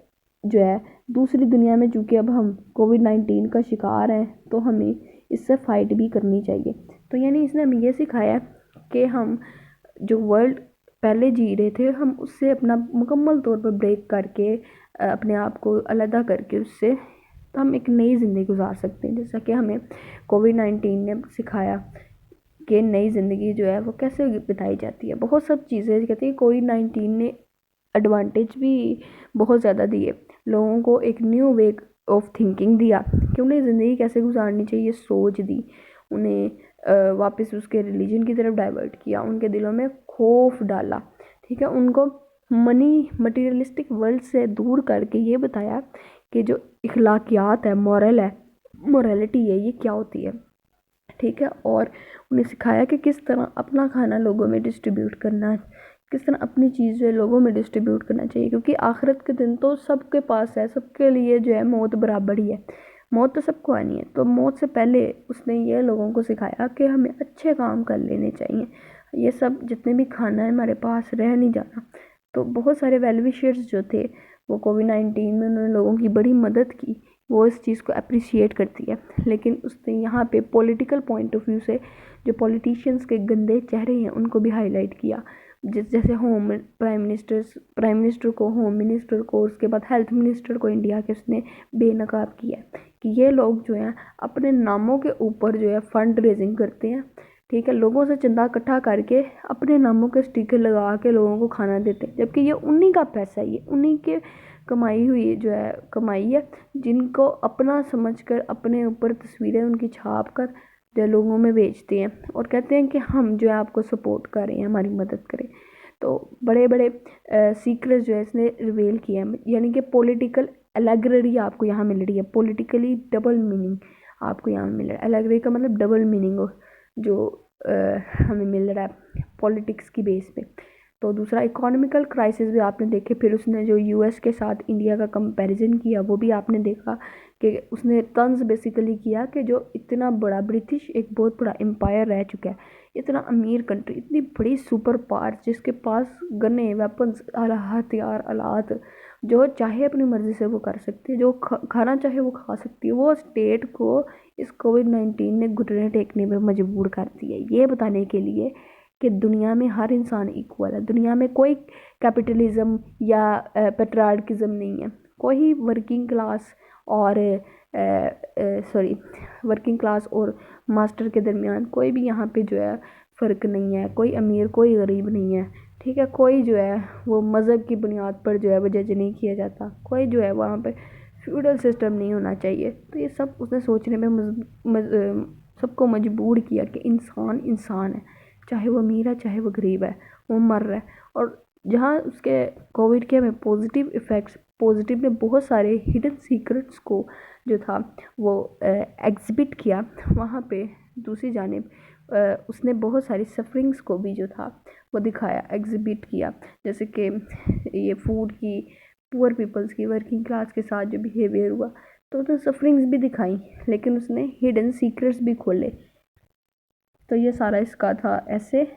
जो है दूसरी दुनिया में, चूँकि अब हम कोविड-19 का शिकार हैं, तो हमें इससे फ़ाइट भी करनी चाहिए। तो यानी इसने हमें ये सिखाया कि हम जो वर्ल्ड पहले जी रहे थे, हम उससे अपना मुकम्मल तौर पर ब्रेक करके अपने आप को अलग करके उससे तो हम एक नई ज़िंदगी गुजार सकते हैं। जैसा कि हमें कोविड-19 ने सिखाया कि नई ज़िंदगी जो है वो कैसे बिताई जाती है। बहुत सब चीज़ें कहते हैं कोविड-19 ने एडवांटेज भी बहुत ज़्यादा दिए, लोगों को एक न्यू वे ऑफ थिंकिंग दिया कि उन्हें ज़िंदगी कैसे गुजारनी चाहिए, सोच दी उन्हें, वापस उसके रिलीजन की तरफ डाइवर्ट किया, उनके दिलों में खौफ डाला। ठीक है, उनको मनी मटीरियलिस्टिक वर्ल्ड से दूर करके ये बताया कि जो इखलाकियात है, मॉरल है, मोरालिटी है, ये क्या होती है। ठीक है, और उन्हें सिखाया कि किस तरह अपना खाना लोगों में डिस्ट्रीब्यूट करना, किस तरह अपनी चीज़ जो है लोगों में डिस्ट्रीब्यूट करना चाहिए, क्योंकि आखिरत के दिन तो सबके पास है, सबके लिए जो है मौत बराबर ही है, मौत तो सबको आनी है। तो मौत से पहले उसने ये लोगों को सिखाया कि हमें अच्छे काम कर लेने चाहिए, ये सब जितने भी खाना है हमारे पास रह नहीं जाना। तो बहुत सारे वेल विशर्स जो थे वो कोविड-19 में उन्होंने लोगों की बड़ी मदद की, वो इस चीज़ को अप्रिशिएट करती है। लेकिन उसने यहाँ पे पॉलिटिकल पॉइंट ऑफ व्यू से जो पॉलिटिशियंस के गंदे चेहरे हैं उनको भी हाईलाइट किया। जैसे प्राइम मिनिस्टर को, होम मिनिस्टर को, उसके बाद हेल्थ मिनिस्टर को इंडिया के उसने बेनकाब किया कि ये लोग जो हैं अपने नामों के ऊपर जो है फंड रेजिंग करते हैं। ठीक है, लोगों से चंदा इकट्ठा करके अपने नामों के स्टिकर लगा के लोगों को खाना देते हैं, जबकि ये उन्हीं का पैसा है, ये उन्हीं के कमाई हुई जो है कमाई है, जिनको अपना समझकर अपने ऊपर तस्वीरें उनकी छाप कर जो लोगों में बेचते हैं और कहते हैं कि हम जो है आपको सपोर्ट कर रहे हैं, हमारी मदद करें। तो बड़े बड़े सीक्रेट जो है इसने रिवील किया है, यानी कि पॉलिटिकल एलेगरी आपको यहाँ मिल रही है, पॉलिटिकली डबल मीनिंग आपको यहाँ मिल रहा है। एलेगरी का मतलब डबल मीनिंग जो हमें मिल रहा है पॉलिटिक्स की बेस पे। तो दूसरा इकोनॉमिकल क्राइसिस भी आपने देखे, फिर उसने जो यूएस के साथ इंडिया का कंपैरिजन किया वो भी आपने देखा कि उसने तंज बेसिकली किया कि जो इतना बड़ा ब्रिटिश एक बहुत बड़ा एम्पायर रह चुका है, इतना अमीर कंट्री, इतनी बड़ी सुपर पावर जिसके पास गने, वेपन्स, हथियार, आलात, जो चाहे अपनी मर्ज़ी से वो कर सकती है, जो खाना चाहे वो खा सकती है, वो स्टेट को इस कोविड-19 ने घुटने टेकने में मजबूर कर दिया है, ये बताने के लिए कि दुनिया में हर इंसान इक्वल है, दुनिया में कोई कैपिटलिज्म या पेट्रार्किज्म नहीं है, कोई वर्किंग क्लास और मास्टर के दरमियान कोई भी यहाँ पे जो है फ़र्क नहीं है, कोई अमीर कोई गरीब नहीं है। ठीक है, कोई जो है वो मज़हब की बुनियाद पर जो है वो जज नहीं किया जाता, कोई जो है वहाँ पे फ्यूडल सिस्टम नहीं होना चाहिए। तो ये सब उसने सोचने में सबको मजबूर किया कि इंसान इंसान है, चाहे वो अमीर है चाहे वो गरीब है, वो मर रहा है। और जहाँ उसके कोविड के हमें पॉजिटिव इफ़ेक्ट्स, पॉजिटिव ने बहुत सारे हिडन सीक्रेट्स को जो था वो एग्जिबिट किया, वहाँ पे दूसरी जानिब उसने बहुत सारी सफरिंग्स को भी जो था वो दिखाया, एग्जिबिट किया। जैसे कि ये फूड की पुअर पीपल्स की, वर्किंग क्लास के साथ जो बिहेवियर हुआ, तो उसने सफरिंग्स भी दिखाई, लेकिन उसने हिडन सीक्रेट्स भी खोले। तो ये सारा इसका था ऐसे।